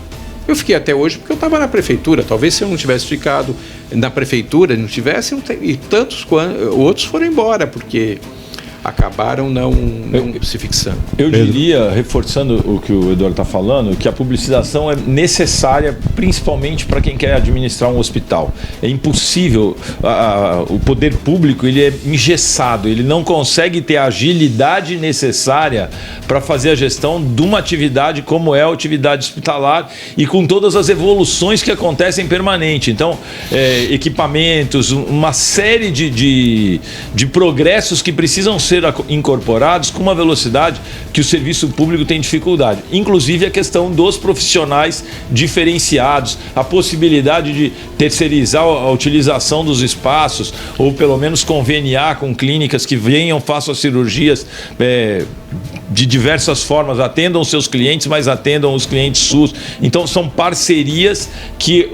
Eu fiquei até hoje porque eu estava na prefeitura. Talvez se eu não tivesse ficado na prefeitura, não tivesse, e tantos outros foram embora, porque acabaram não se fixando. Eu diria, reforçando o que o Eduardo está falando, que a publicização é necessária, principalmente para quem quer administrar um hospital. É impossível, o poder público ele é engessado, ele não consegue ter a agilidade necessária para fazer a gestão de uma atividade como é a atividade hospitalar e com todas as evoluções que acontecem permanente. Então, equipamentos, uma série de progressos que precisam ser incorporados com uma velocidade que o serviço público tem dificuldade. Inclusive a questão dos profissionais diferenciados, a possibilidade de terceirizar a utilização dos espaços ou pelo menos conveniar com clínicas que venham, façam cirurgias de diversas formas, atendam os seus clientes, mas atendam os clientes SUS. Então são parcerias que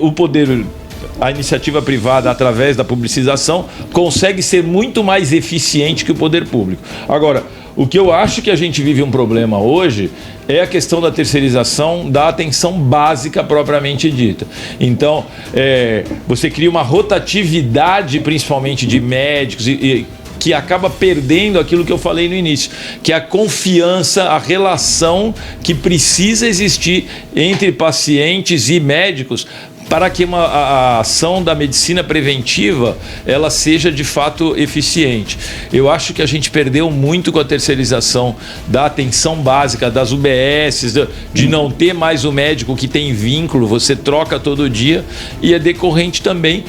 a iniciativa privada, através da publicização, consegue ser muito mais eficiente que o poder público. Agora, o que eu acho que a gente vive um problema hoje é a questão da terceirização da atenção básica propriamente dita. Então, você cria uma rotatividade, principalmente de médicos, que acaba perdendo aquilo que eu falei no início, que é a confiança, a relação que precisa existir entre pacientes e médicos para que a ação da medicina preventiva ela seja de fato eficiente. Eu acho que a gente perdeu muito com a terceirização da atenção básica, das UBSs, de não ter mais o médico que tem vínculo, você troca todo dia, e é decorrente também,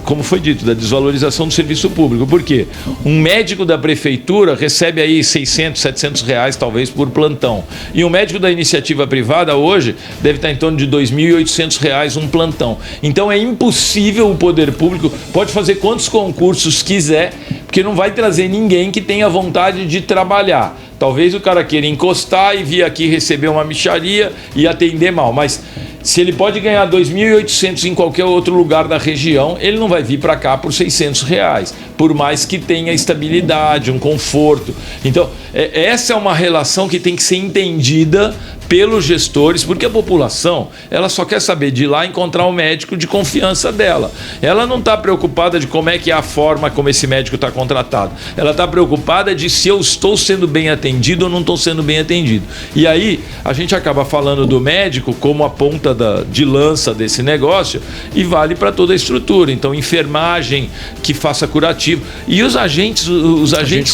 como foi dito, da desvalorização do serviço público. Por quê? Um médico da prefeitura recebe aí 600, 700 reais talvez por plantão, e um médico da iniciativa privada hoje deve estar em torno de 2.800 reais um plantão. Então é impossível o poder público, pode fazer quantos concursos quiser, porque não vai trazer ninguém que tenha vontade de trabalhar. Talvez o cara queira encostar e vir aqui receber uma mixaria e atender mal, mas se ele pode ganhar 2.800 em qualquer outro lugar da região, ele não vai vir para cá por 600 reais, por mais que tenha estabilidade, um conforto. Então, essa é uma relação que tem que ser entendida pelos gestores, porque a população ela só quer saber de ir lá encontrar um médico de confiança dela. Ela não está preocupada de como é que é a forma como esse médico está contratado. Ela está preocupada de se eu estou sendo bem atendido ou não estou sendo bem atendido. E aí a gente acaba falando do médico como a ponta de lança desse negócio, e vale para toda a estrutura. Então, enfermagem que faça curativo, e os agentes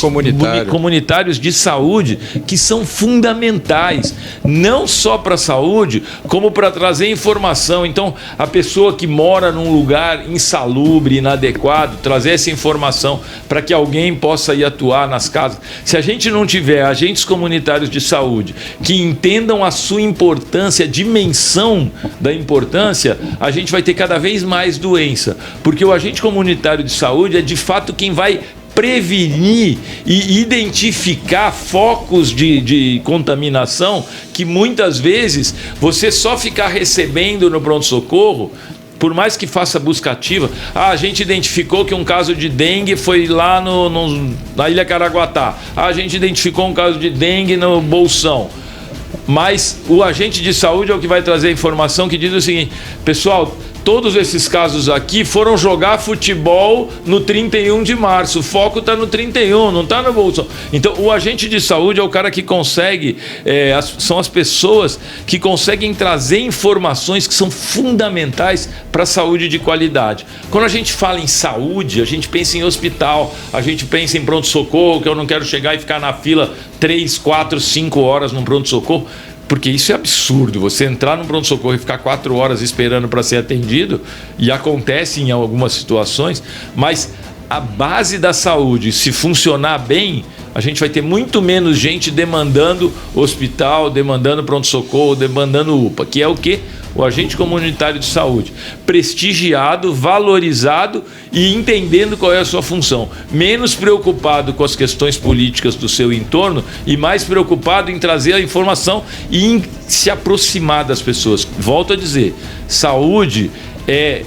comunitários de saúde, que são fundamentais, não só para a saúde, como para trazer informação. Então, a pessoa que mora num lugar insalubre, inadequado, trazer essa informação para que alguém possa ir atuar nas casas. Se a gente não tiver agentes comunitários de saúde que entendam a sua importância, a dimensão da importância, a gente vai ter cada vez mais doença, porque o agente comunitário de saúde é de fato quem vai prevenir e identificar focos de contaminação que muitas vezes você só ficar recebendo no pronto-socorro, por mais que faça busca ativa. A gente identificou que um caso de dengue foi lá na Ilha Caraguatá. A gente identificou um caso de dengue no Bolsão. mas o agente de saúde é o que vai trazer a informação que diz o seguinte: pessoal, todos esses casos aqui foram jogar futebol no 31 de março. O foco está no 31, não está no bolso. Então, o agente de saúde é o cara que consegue, são as pessoas que conseguem trazer informações que são fundamentais para a saúde de qualidade. Quando a gente fala em saúde, a gente pensa em hospital, a gente pensa em pronto-socorro, que eu não quero chegar e ficar na fila 3, 4, 5 horas num pronto-socorro. Porque isso é absurdo, você entrar no pronto-socorro e ficar 4 horas esperando para ser atendido, e acontece em algumas situações, mas a base da saúde, se funcionar bem, a gente vai ter muito menos gente demandando hospital, demandando pronto-socorro, demandando UPA, que é o quê? O agente comunitário de saúde, prestigiado, valorizado e entendendo qual é a sua função. Menos preocupado com as questões políticas do seu entorno e mais preocupado em trazer a informação e em se aproximar das pessoas. Volto a dizer, saúde é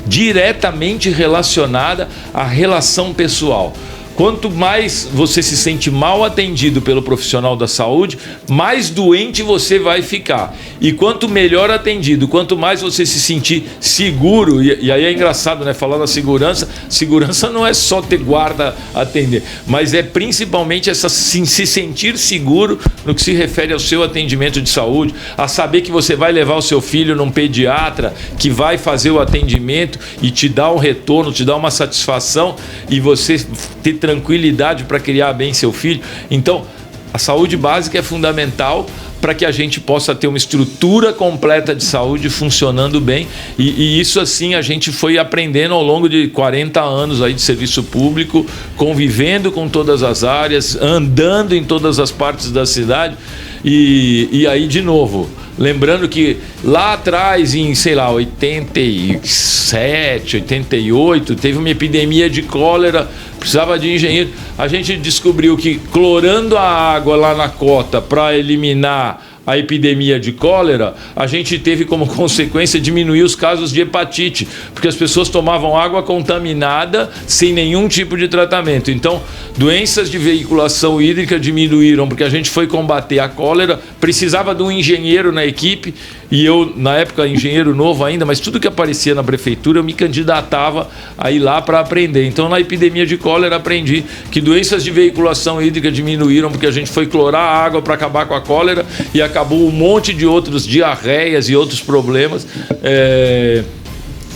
diretamente relacionada à relação pessoal. Quanto mais você se sente mal atendido pelo profissional da saúde, mais doente você vai ficar. E quanto melhor atendido, quanto mais você se sentir seguro, e aí é engraçado, né? Falar da segurança, segurança não é só ter guarda atender, mas é principalmente essa se sentir seguro no que se refere ao seu atendimento de saúde, a saber que você vai levar o seu filho num pediatra que vai fazer o atendimento e te dar um retorno, te dar uma satisfação, e você ter tranquilidade para criar bem seu filho. Então, a saúde básica é fundamental para que a gente possa ter uma estrutura completa de saúde funcionando bem, e isso assim a gente foi aprendendo ao longo de 40 anos aí de serviço público, convivendo com todas as áreas, andando em todas as partes da cidade, e aí de novo, lembrando que lá atrás, em, 87, 88, teve uma epidemia de cólera, precisava de engenheiro. A gente descobriu que clorando a água lá na cota para eliminar a epidemia de cólera, a gente teve como consequência diminuir os casos de hepatite, porque as pessoas tomavam água contaminada sem nenhum tipo de tratamento. Então, doenças de veiculação hídrica diminuíram, porque a gente foi combater a cólera, precisava de um engenheiro na equipe, e eu, na época, engenheiro novo ainda, mas tudo que aparecia na prefeitura, eu me candidatava a ir lá para aprender. Então, na epidemia de cólera, aprendi que doenças de veiculação hídrica diminuíram, porque a gente foi clorar a água para acabar com a cólera, e acabou um monte de outros diarreias e outros problemas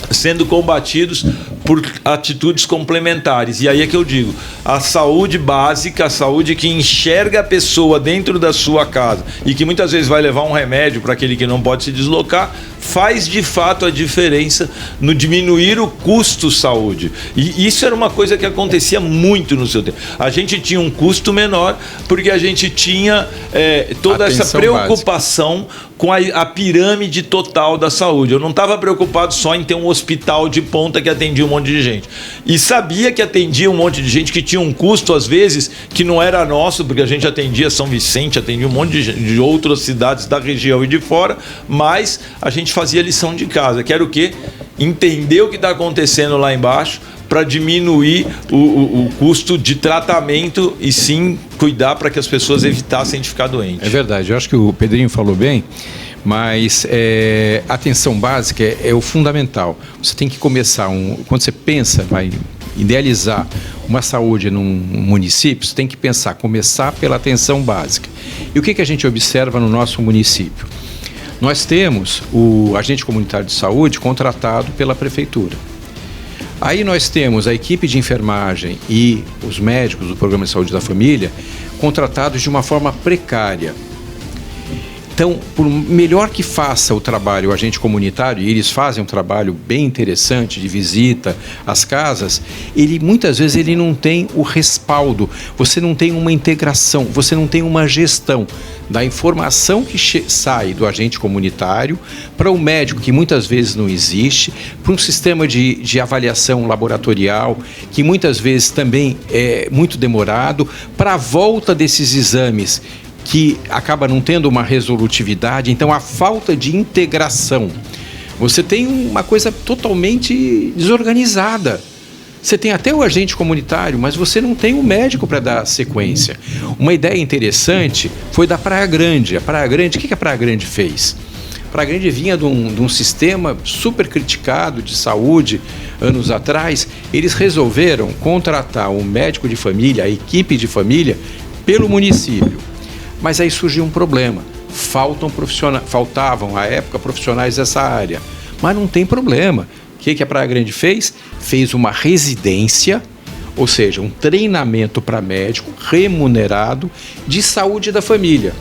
sendo combatidos por atitudes complementares. E aí é que eu digo, a saúde básica, a saúde que enxerga a pessoa dentro da sua casa e que muitas vezes vai levar um remédio para aquele que não pode se deslocar, faz de fato a diferença no diminuir o custo saúde. E isso era uma coisa que acontecia muito no seu tempo. A gente tinha um custo menor porque a gente tinha toda essa preocupação básica com a pirâmide total da saúde. Eu não estava preocupado só em ter um hospital de ponta que atendia um monte de gente. E sabia que atendia um monte de gente que tinha um custo, às vezes, que não era nosso, porque a gente atendia São Vicente, atendia um monte de outras cidades da região e de fora, mas a gente fazia lição de casa, que era o quê? Entender o que está acontecendo lá embaixo para diminuir o custo de tratamento e sim cuidar para que as pessoas evitassem de ficar doentes. É verdade, eu acho que o Pedrinho falou bem, mas a atenção básica é o fundamental. Você tem que começar, quando você pensa, vai idealizar uma saúde num município, você tem que começar pela atenção básica. E o que a gente observa no nosso município? Nós temos o agente comunitário de saúde contratado pela prefeitura. Aí nós temos a equipe de enfermagem e os médicos do Programa de Saúde da Família contratados de uma forma precária. Então, por melhor que faça o trabalho o agente comunitário, e eles fazem um trabalho bem interessante de visita às casas, muitas vezes ele não tem o respaldo, você não tem uma integração, você não tem uma gestão da informação que sai do agente comunitário para o médico, que muitas vezes não existe, para um sistema de avaliação laboratorial, que muitas vezes também é muito demorado, para a volta desses exames, que acaba não tendo uma resolutividade. Então, a falta de integração. Você tem uma coisa totalmente desorganizada. Você tem até o agente comunitário, mas você não tem o médico para dar sequência. Uma ideia interessante foi da Praia Grande. A Praia Grande, o que a Praia Grande fez? A Praia Grande vinha de um sistema super criticado de saúde anos atrás. Eles resolveram contratar um médico de família, a equipe de família, pelo município. Mas aí surgiu um problema. Faltavam, à época, profissionais dessa área. Mas não tem problema. O que a Praia Grande fez? Fez uma residência, ou seja, um treinamento para médico remunerado de saúde da família.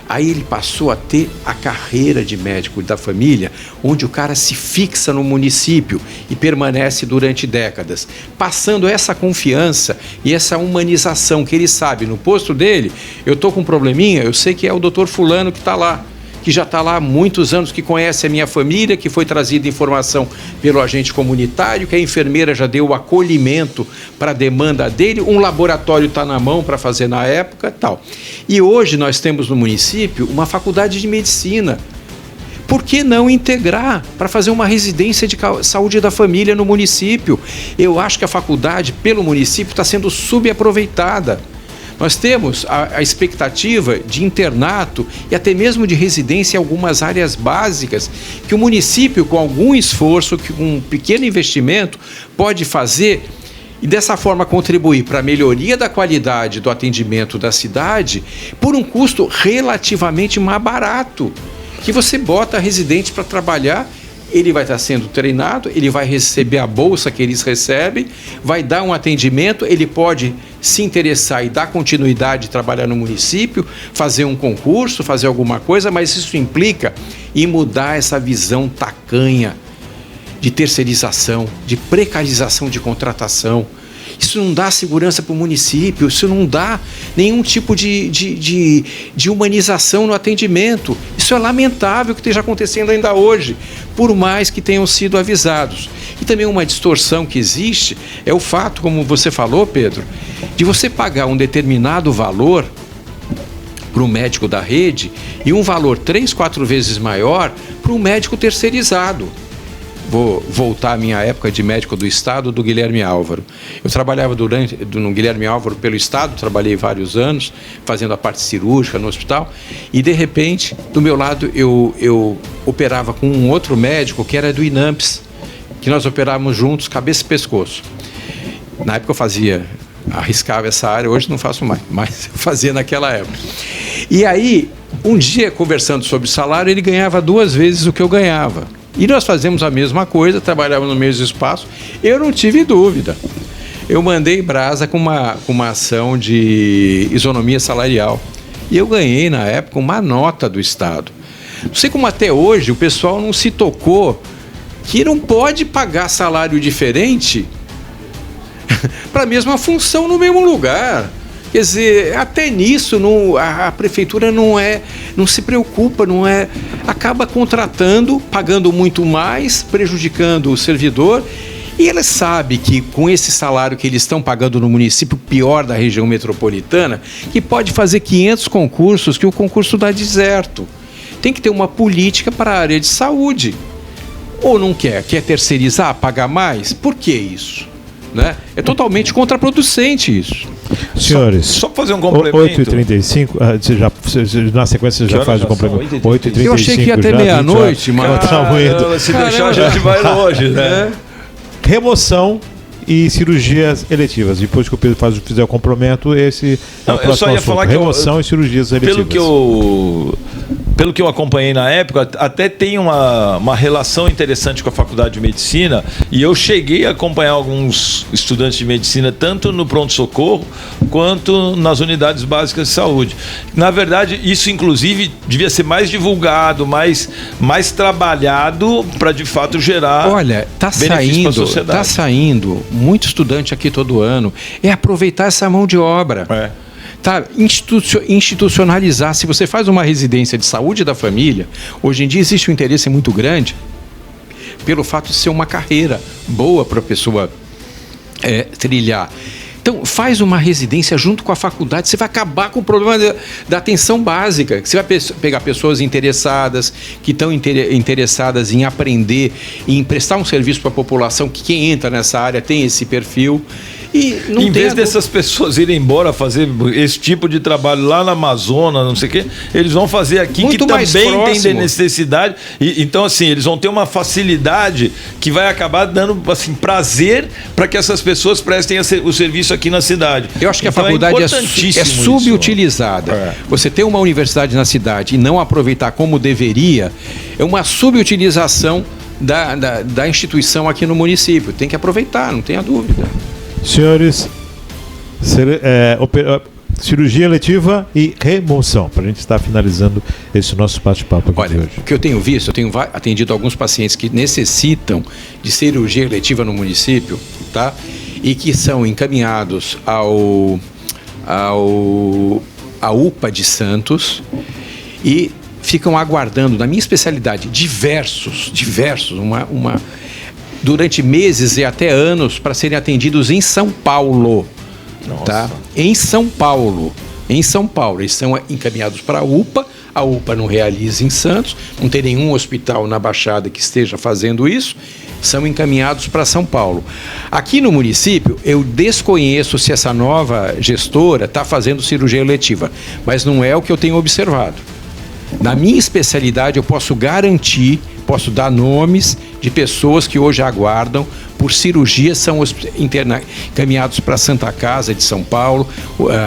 Aí ele passou a ter a carreira de médico da família, onde o cara se fixa no município e permanece durante décadas, passando essa confiança e essa humanização que ele sabe, no posto dele, eu estou com um probleminha, eu sei que é o doutor fulano que está lá, que já está lá há muitos anos, que conhece a minha família, que foi trazida informação pelo agente comunitário, que a enfermeira já deu o acolhimento para a demanda dele, um laboratório está na mão para fazer na época e tal. E hoje nós temos no município uma faculdade de medicina. Por que não integrar para fazer uma residência de saúde da família no município? Eu acho que a faculdade, pelo município, está sendo subaproveitada. Nós temos a expectativa de internato e até mesmo de residência em algumas áreas básicas que o município, com algum esforço, com um pequeno investimento, pode fazer e dessa forma contribuir para a melhoria da qualidade do atendimento da cidade por um custo relativamente mais barato, que você bota residente para trabalhar. Ele vai estar sendo treinado, ele vai receber a bolsa que eles recebem, vai dar um atendimento, ele pode se interessar e dar continuidade de trabalhar no município, fazer um concurso, fazer alguma coisa, mas isso implica em mudar essa visão tacanha de terceirização, de precarização de contratação. Isso não dá segurança para o município, isso não dá nenhum tipo de humanização no atendimento. Isso é lamentável que esteja acontecendo ainda hoje, por mais que tenham sido avisados. E também uma distorção que existe é o fato, como você falou, Pedro, de você pagar um determinado valor para o médico da rede e um valor 3, 4 vezes maior para o médico terceirizado. Vou voltar à minha época de médico do Estado, do Guilherme Álvaro. Eu trabalhava no Guilherme Álvaro pelo Estado, trabalhei vários anos, fazendo a parte cirúrgica no hospital, e de repente, do meu lado, eu operava com um outro médico que era do INAMPS, que nós operávamos juntos, cabeça e pescoço. Na época eu arriscava essa área, hoje não faço mais, mas eu fazia naquela época. E aí, um dia, conversando sobre salário, ele ganhava 2 vezes o que eu ganhava. E nós fazemos a mesma coisa, trabalhávamos no mesmo espaço. Eu não tive dúvida. Eu mandei brasa com uma ação de isonomia salarial. E eu ganhei, na época, uma nota do Estado. Não sei como até hoje o pessoal não se tocou que não pode pagar salário diferente para a mesma função no mesmo lugar. Quer dizer, até nisso a prefeitura não se preocupa, acaba contratando, pagando muito mais, prejudicando o servidor, e ela sabe que com esse salário que eles estão pagando no município pior da região metropolitana, que pode fazer 500 concursos, que o concurso dá deserto. Tem que ter uma política para a área de saúde. Ou não quer terceirizar, pagar mais? Por que isso? Né? É totalmente contraproducente isso. Senhores, só fazer um complemento. 8h35, na sequência você já faz o complemento. 8h35. Eu achei que ia até meia-noite, mas se deixar a gente vai longe, né? Remoção e cirurgias eletivas. Depois que o Pedro fizer o complemento, esse é o próximo eu só ia assunto. falar que remoção e cirurgias eletivas. Pelo que eu acompanhei na época, até tem uma relação interessante com a Faculdade de Medicina, e eu cheguei a acompanhar alguns estudantes de medicina, tanto no pronto-socorro, quanto nas unidades básicas de saúde. Na verdade, isso inclusive devia ser mais divulgado, mais trabalhado, para de fato gerar benefício para a sociedade. Está saindo muito estudante aqui todo ano, é aproveitar essa mão de obra. Tá, institucionalizar. Se você faz uma residência de saúde da família, hoje em dia existe um interesse muito grande pelo fato de ser uma carreira boa para a pessoa trilhar. Então, Então, faz uma residência junto com a faculdade, você vai acabar com o problema da atenção básica. Você vai pegar pessoas interessadas, que estão interessadas em aprender, em prestar um serviço para a população, que quem entra nessa área tem esse perfil. E não em vez dessas pessoas irem embora fazer esse tipo de trabalho lá na Amazônia, não sei o quê, eles vão fazer aqui muito que também tem necessidade. Então, assim, eles vão ter uma facilidade que vai acabar dando assim, prazer para que essas pessoas prestem o serviço aqui na cidade. Eu acho que então, a faculdade é subutilizada. Você ter uma universidade na cidade e não aproveitar como deveria, é uma subutilização da instituição aqui no município. Tem que aproveitar, não tenha dúvida. Senhores, cirurgia eletiva e remoção, para a gente estar finalizando esse nosso bate-papo aqui. Olha, de hoje. O que eu tenho visto, eu tenho atendido alguns pacientes que necessitam de cirurgia eletiva no município, tá? E que são encaminhados à UPA de Santos e ficam aguardando, na minha especialidade, diversos, durante meses e até anos para serem atendidos em São Paulo. Nossa. Tá? Em São Paulo. Eles são encaminhados para a UPA não realiza em Santos, não tem nenhum hospital na Baixada que esteja fazendo isso, são encaminhados para São Paulo. Aqui no município, eu desconheço se essa nova gestora está fazendo cirurgia eletiva, mas não é o que eu tenho observado. Na minha especialidade, eu posso garantir, posso dar nomes de pessoas que hoje aguardam por cirurgia, são encaminhados para a Santa Casa de São Paulo,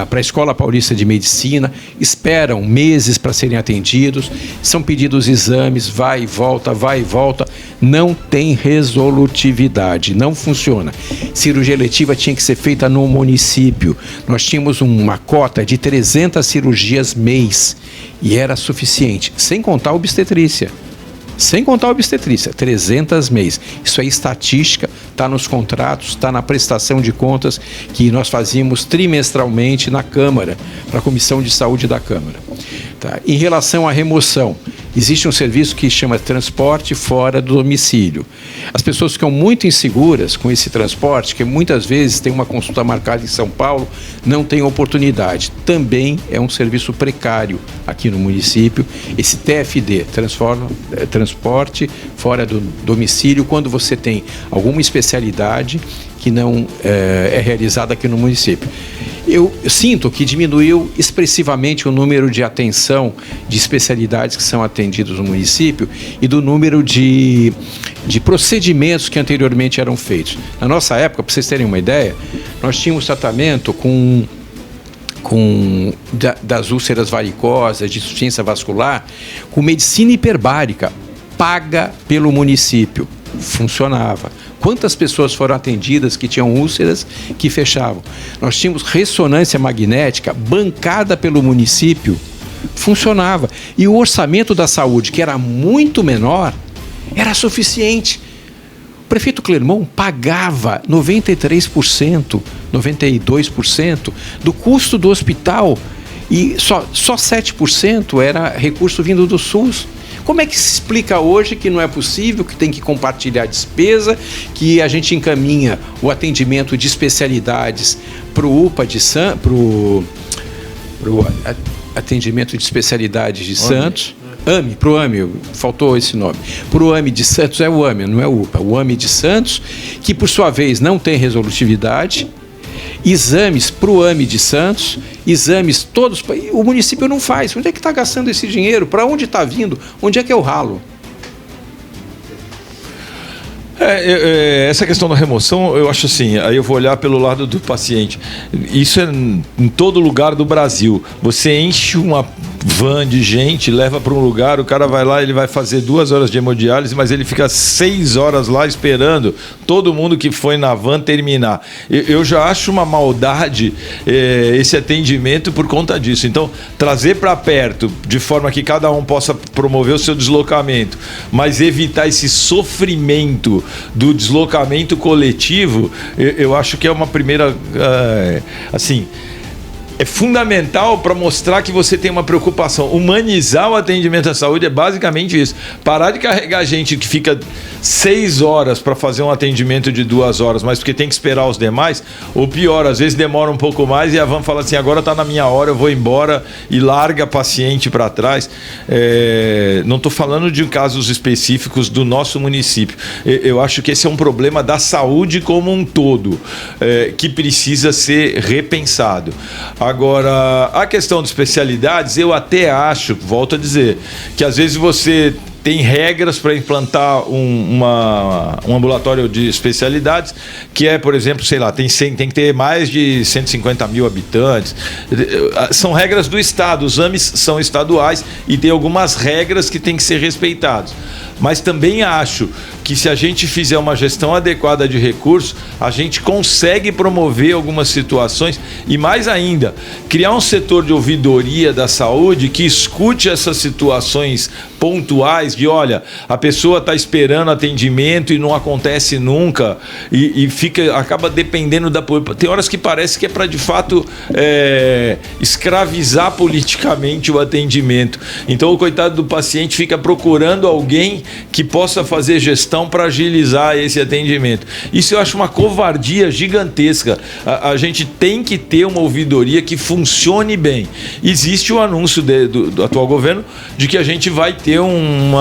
para a Escola Paulista de Medicina, esperam meses para serem atendidos, são pedidos exames, vai e volta, não tem resolutividade, não funciona. Cirurgia eletiva tinha que ser feita no município. Nós tínhamos uma cota de 300 cirurgias mês e era suficiente, sem contar a obstetrícia. 300 mês. Isso é estatística, está nos contratos, está na prestação de contas que nós fazíamos trimestralmente na Câmara, para a Comissão de Saúde da Câmara. Tá? Em relação à remoção, existe um serviço que chama transporte fora do domicílio. As pessoas ficam muito inseguras com esse transporte, que muitas vezes tem uma consulta marcada em São Paulo, não tem oportunidade. Também é um serviço precário aqui no município, esse TFD, transporte fora do domicílio, quando você tem alguma especialidade que não é realizada aqui no município. Eu sinto que diminuiu expressivamente o número de atenção de especialidades que são atendidas no município e do número de procedimentos que anteriormente eram feitos. Na nossa época, para vocês terem uma ideia, nós tínhamos tratamento das úlceras varicosas, de insuficiência vascular, com medicina hiperbárica, paga pelo município. Funcionava. Quantas pessoas foram atendidas que tinham úlceras que fechavam? Nós tínhamos ressonância magnética bancada pelo município, funcionava. E o orçamento da saúde, que era muito menor, era suficiente. O prefeito Clermont pagava 93%, 92% do custo do hospital e só 7% era recurso vindo do SUS. Como é que se explica hoje que não é possível, que tem que compartilhar despesa, que a gente encaminha o atendimento de especialidades para o UPA de Santos, pro atendimento de especialidades de Santos, pro AME, faltou esse nome, pro AME de Santos, é o AME, não é o UPA, o AME de Santos, que por sua vez não tem resolutividade, exames para o AME de Santos, exames todos, o município não faz. Onde é que está gastando esse dinheiro? Para onde está vindo? Onde é que é o ralo? Essa questão da remoção, eu acho assim, aí eu vou olhar pelo lado do paciente. Isso é em todo lugar do Brasil. Você enche uma van de gente, leva para um lugar, o cara vai lá, ele vai fazer 2 horas de hemodiálise, mas ele fica 6 horas lá esperando todo mundo que foi na van terminar. Eu já acho uma maldade esse atendimento por conta disso. Então, trazer para perto, de forma que cada um possa promover o seu deslocamento, mas evitar esse sofrimento do deslocamento coletivo, eu acho que é uma primeira, assim... é fundamental para mostrar que você tem uma preocupação. Humanizar o atendimento à saúde é basicamente isso. Parar de carregar gente que fica 6 horas para fazer um atendimento de 2 horas, mas porque tem que esperar os demais, ou pior, às vezes demora um pouco mais e a van fala assim, agora está na minha hora, eu vou embora, e larga paciente para trás. Não estou falando de casos específicos do nosso município. Eu acho que esse é um problema da saúde como um todo, que precisa ser repensado. Agora, a questão de especialidades, eu até acho, volto a dizer, que às vezes você tem regras para implantar um ambulatório de especialidades, que é, por exemplo, sei lá, tem que ter mais de 150 mil habitantes. São regras do Estado, os AMEs são estaduais e tem algumas regras que têm que ser respeitadas. Mas também acho que se a gente fizer uma gestão adequada de recursos, a gente consegue promover algumas situações e, mais ainda, criar um setor de ouvidoria da saúde que escute essas situações pontuais de, olha, a pessoa está esperando atendimento e não acontece nunca e acaba dependendo da... Tem horas que parece que é para, de fato, escravizar politicamente o atendimento. Então, o coitado do paciente fica procurando alguém que possa fazer gestão para agilizar esse atendimento. Isso eu acho uma covardia gigantesca. A gente tem que ter uma ouvidoria que funcione bem. Existe o anúncio do atual governo de que a gente vai ter um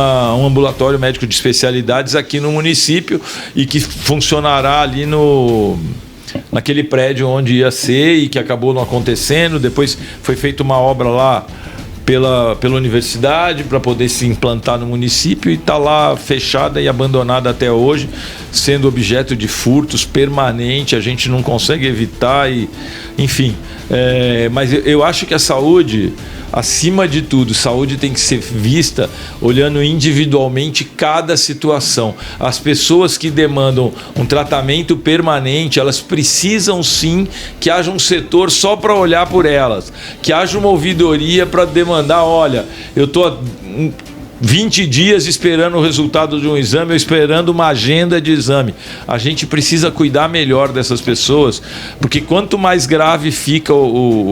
ambulatório médico de especialidades aqui no município e que funcionará ali naquele prédio onde ia ser e que acabou não acontecendo. Depois foi feita uma obra lá pela universidade para poder se implantar no município e está lá fechada e abandonada até hoje, sendo objeto de furtos permanente, a gente não consegue evitar, enfim. Mas eu acho que a saúde, acima de tudo, saúde tem que ser vista olhando individualmente cada situação. As pessoas que demandam um tratamento permanente, elas precisam sim que haja um setor só para olhar por elas, que haja uma ouvidoria para demandar, olha, eu estou 20 dias esperando o resultado de um exame, ou esperando uma agenda de exame. A gente precisa cuidar melhor dessas pessoas, porque quanto mais grave fica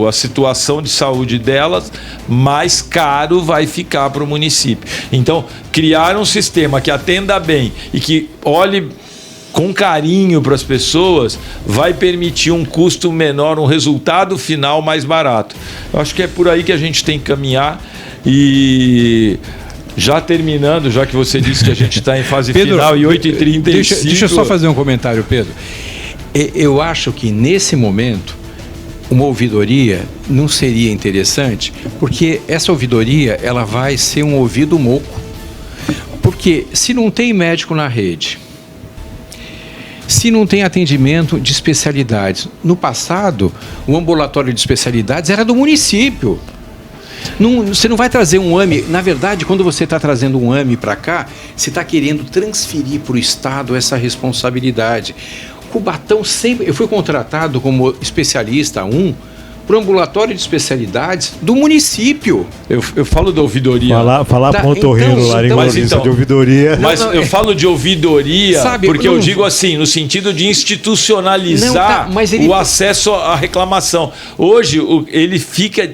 a situação de saúde delas, mais caro vai ficar para o município. Então, criar um sistema que atenda bem e que olhe com carinho para as pessoas vai permitir um custo menor, um resultado final mais barato. Eu acho que é por aí que a gente tem que caminhar. E já terminando, já que você disse que a gente está em fase Pedro, final e 8h35... Deixa eu só fazer um comentário, Pedro. Eu acho que nesse momento uma ouvidoria não seria interessante, porque essa ouvidoria ela vai ser um ouvido moco. Porque se não tem médico na rede, se não tem atendimento de especialidades, no passado o ambulatório de especialidades era do município. Você não vai trazer um AME. Na verdade, quando você está trazendo um AME para cá, você está querendo transferir para o Estado essa responsabilidade. Cubatão sempre... Eu fui contratado como especialista 1 para o ambulatório de especialidades do município. Eu falo de ouvidoria. Falar para o otorrino laringologista de ouvidoria. Mas eu falo de ouvidoria, sabe, porque eu digo assim, no sentido de institucionalizar o acesso à reclamação. Hoje, ele fica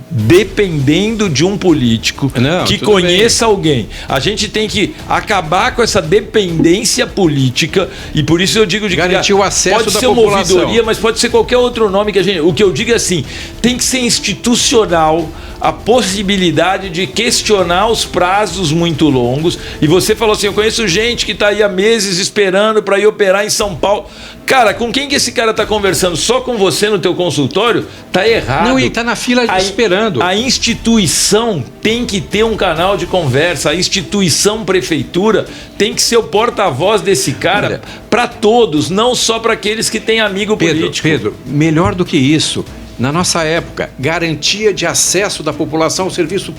dependendo de um político que conheça alguém. A gente tem que acabar com essa dependência política e por isso eu digo de garantir o acesso pode da ser população. Uma ouvidoria, mas pode ser qualquer outro nome que a gente... O que eu digo é assim, tem que ser institucional a possibilidade de questionar os prazos muito longos. E você falou assim, eu conheço gente que está aí há meses esperando para ir operar em São Paulo. Cara, com quem que esse cara está conversando? Só com você no teu consultório? Tá errado. Não, ele está na fila esperando. A instituição tem que ter um canal de conversa. A instituição prefeitura tem que ser o porta-voz desse cara para todos, não só para aqueles que têm amigo político. Pedro, melhor do que isso. Na nossa época, garantia de acesso da população ao serviço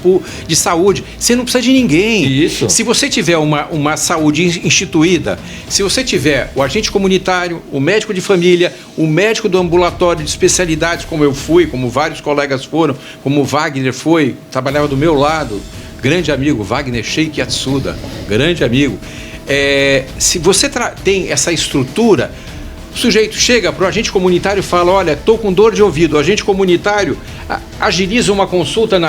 de saúde. Você não precisa de ninguém. Isso. Se você tiver uma saúde instituída, se você tiver o agente comunitário, o médico de família, o médico do ambulatório de especialidades, como eu fui, como vários colegas foram, como o Wagner foi, trabalhava do meu lado, grande amigo, Wagner Sheik Yatsuda, grande amigo. Se você tem essa estrutura, O sujeito chega para o agente comunitário e fala, olha, estou com dor de ouvido. O agente comunitário agiliza uma consulta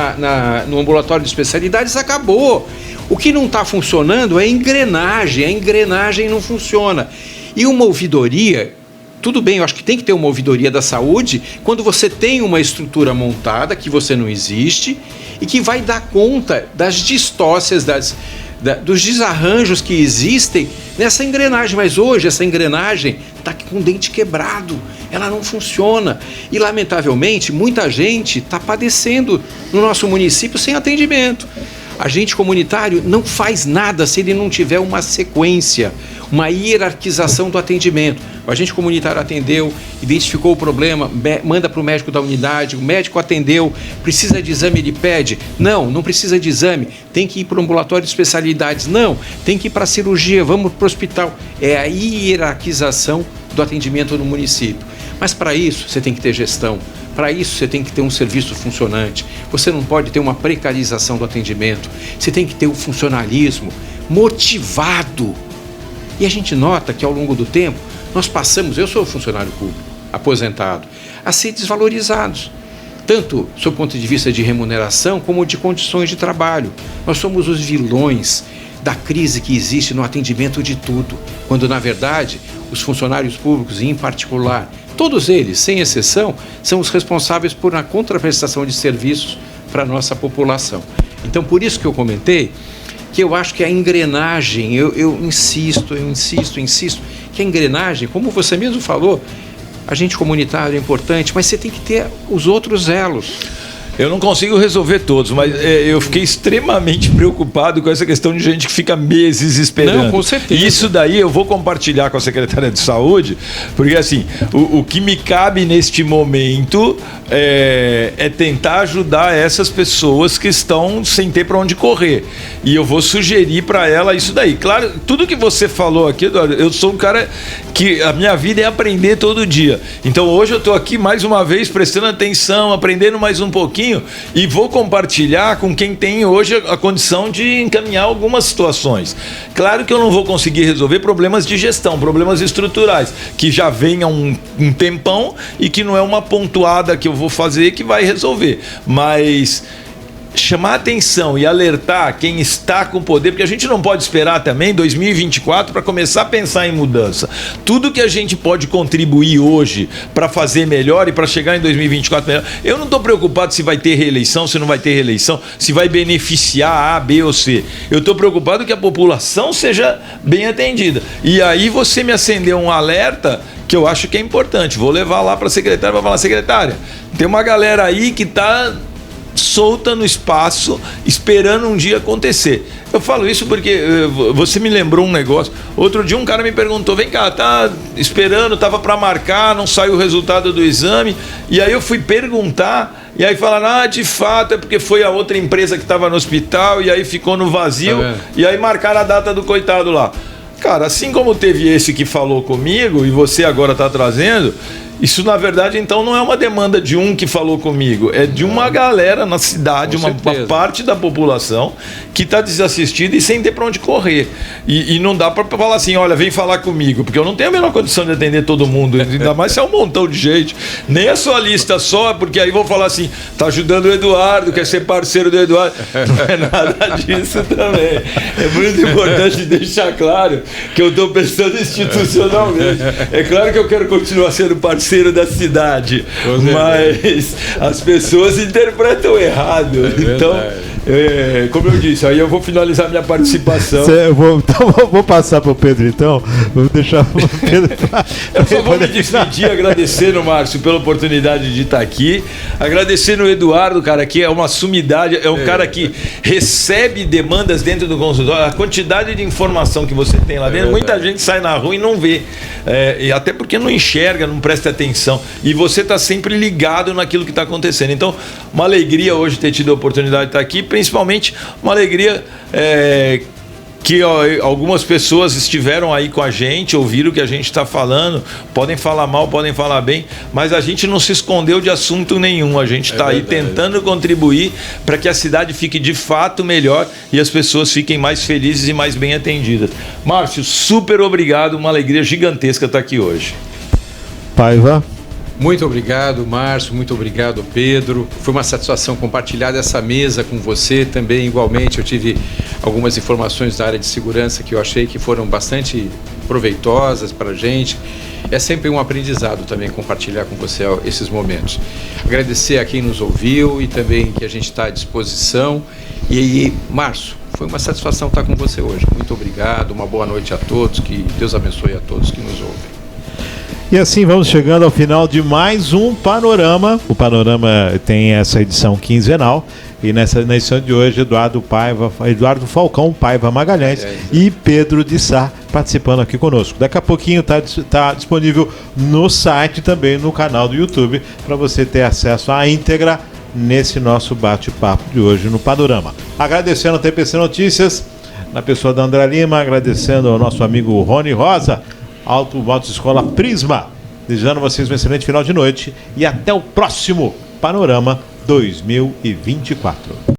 no ambulatório de especialidades, acabou. O que não está funcionando é a engrenagem não funciona. E uma ouvidoria, tudo bem, eu acho que tem que ter uma ouvidoria da saúde quando você tem uma estrutura montada, que você não existe, e que vai dar conta das distócias, dos desarranjos que existem nessa engrenagem. Mas hoje essa engrenagem está com o dente quebrado, ela não funciona. E lamentavelmente muita gente está padecendo no nosso município sem atendimento. Agente comunitário não faz nada se ele não tiver uma sequência, uma hierarquização do atendimento. O agente comunitário atendeu, identificou o problema, manda para o médico da unidade, o médico atendeu, precisa de exame, ele pede. Não precisa de exame, tem que ir para o ambulatório de especialidades. Não, tem que ir para a cirurgia, vamos para o hospital. É a hierarquização do atendimento no município. Mas para isso você tem que ter gestão. Para isso você tem que ter um serviço funcionante. Você não pode ter uma precarização do atendimento. Você tem que ter um funcionalismo motivado. E a gente nota que ao longo do tempo nós passamos, eu sou funcionário público, aposentado, a ser desvalorizados. Tanto do ponto de vista de remuneração como de condições de trabalho. Nós somos os vilões da crise que existe no atendimento de tudo. Quando na verdade os funcionários públicos, em particular, todos eles, sem exceção, são os responsáveis por uma contraprestação de serviços para a nossa população. Então, por isso que eu comentei que eu acho que a engrenagem, eu insisto, que a engrenagem, como você mesmo falou, agente comunitário é importante, mas você tem que ter os outros elos. Eu não consigo resolver todos, mas eu fiquei extremamente preocupado com essa questão de gente que fica meses esperando. Não, com certeza. Isso daí eu vou compartilhar com a Secretaria de Saúde, porque assim, o que me cabe neste momento é tentar ajudar essas pessoas que estão sem ter para onde correr. E eu vou sugerir para ela isso daí. Claro, tudo que você falou aqui, Eduardo, eu sou um cara que a minha vida é aprender todo dia. Então hoje eu estou aqui mais uma vez prestando atenção, aprendendo mais um pouquinho, e vou compartilhar com quem tem hoje a condição de encaminhar algumas situações. Claro que eu não vou conseguir resolver problemas de gestão, problemas estruturais, que já vem há um tempão e que não é uma pontuada que eu vou fazer que vai resolver. Mas chamar atenção e alertar quem está com poder, porque a gente não pode esperar também 2024 para começar a pensar em mudança. Tudo que a gente pode contribuir hoje para fazer melhor e para chegar em 2024 melhor. Eu não estou preocupado se vai ter reeleição, se não vai ter reeleição, se vai beneficiar A, B ou C. Eu estou preocupado que a população seja bem atendida. E aí você me acendeu um alerta que eu acho que é importante. Vou levar lá para a secretária para falar: secretária, tem uma galera aí que está solta no espaço, esperando um dia acontecer. Eu falo isso porque você me lembrou um negócio. Outro dia um cara me perguntou: vem cá, tá esperando, tava para marcar, não saiu o resultado do exame. E aí eu fui perguntar, e aí falaram: de fato, é porque foi a outra empresa que estava no hospital, e aí ficou no vazio, e aí marcaram a data do coitado lá. Cara, assim como teve esse que falou comigo, e você agora está trazendo, isso na verdade então não é uma demanda de um que falou comigo, é de uma galera na cidade, uma parte da população que está desassistida e sem ter para onde correr. E não dá para falar assim: olha, vem falar comigo, porque eu não tenho a menor condição de atender todo mundo, ainda mais se é um montão de gente. Nem a sua lista só, porque aí vou falar assim: tá ajudando o Eduardo, quer ser parceiro do Eduardo. Não é nada disso também. É muito importante deixar claro que eu estou pensando institucionalmente. É claro que eu quero continuar sendo parceiro da cidade, mas as pessoas interpretam errado. Então, como eu disse, aí eu vou finalizar minha participação. Vou passar para o Pedro, então. Vou deixar o Pedro. Eu só vou me despedir agradecendo, Márcio, pela oportunidade de estar aqui. Agradecendo o Eduardo, cara, que é uma sumidade, é um cara que recebe demandas dentro do consultório. A quantidade de informação que você tem lá dentro, muita gente sai na rua e não vê. E até porque não enxerga, não presta atenção. E você está sempre ligado naquilo que está acontecendo. Então, uma alegria hoje ter tido a oportunidade de estar aqui, principalmente uma alegria que algumas pessoas estiveram aí com a gente, ouviram o que a gente está falando, podem falar mal, podem falar bem, mas a gente não se escondeu de assunto nenhum, a gente está aí tentando contribuir para que a cidade fique de fato melhor e as pessoas fiquem mais felizes e mais bem atendidas. Márcio, super obrigado, uma alegria gigantesca estar aqui hoje. Paiva. Muito obrigado, Márcio, muito obrigado, Pedro. Foi uma satisfação compartilhar essa mesa com você também, igualmente. Eu tive algumas informações da área de segurança que eu achei que foram bastante proveitosas para a gente. É sempre um aprendizado também compartilhar com você esses momentos. Agradecer a quem nos ouviu e também que a gente está à disposição. E aí, Márcio, foi uma satisfação estar com você hoje. Muito obrigado, uma boa noite a todos, que Deus abençoe a todos que nos ouvem. E assim vamos chegando ao final de mais um Panorama. O Panorama tem essa edição quinzenal. E na edição de hoje, Eduardo Falcão Paiva Magalhães e Pedro de Sá participando aqui conosco. Daqui a pouquinho está disponível no site e também no canal do YouTube para você ter acesso à íntegra nesse nosso bate-papo de hoje no Panorama. Agradecendo a TPC Notícias, na pessoa da André Lima, agradecendo ao nosso amigo Rony Rosa, Autoescola Prisma, desejando a vocês um excelente final de noite e até o próximo Panorama 2024.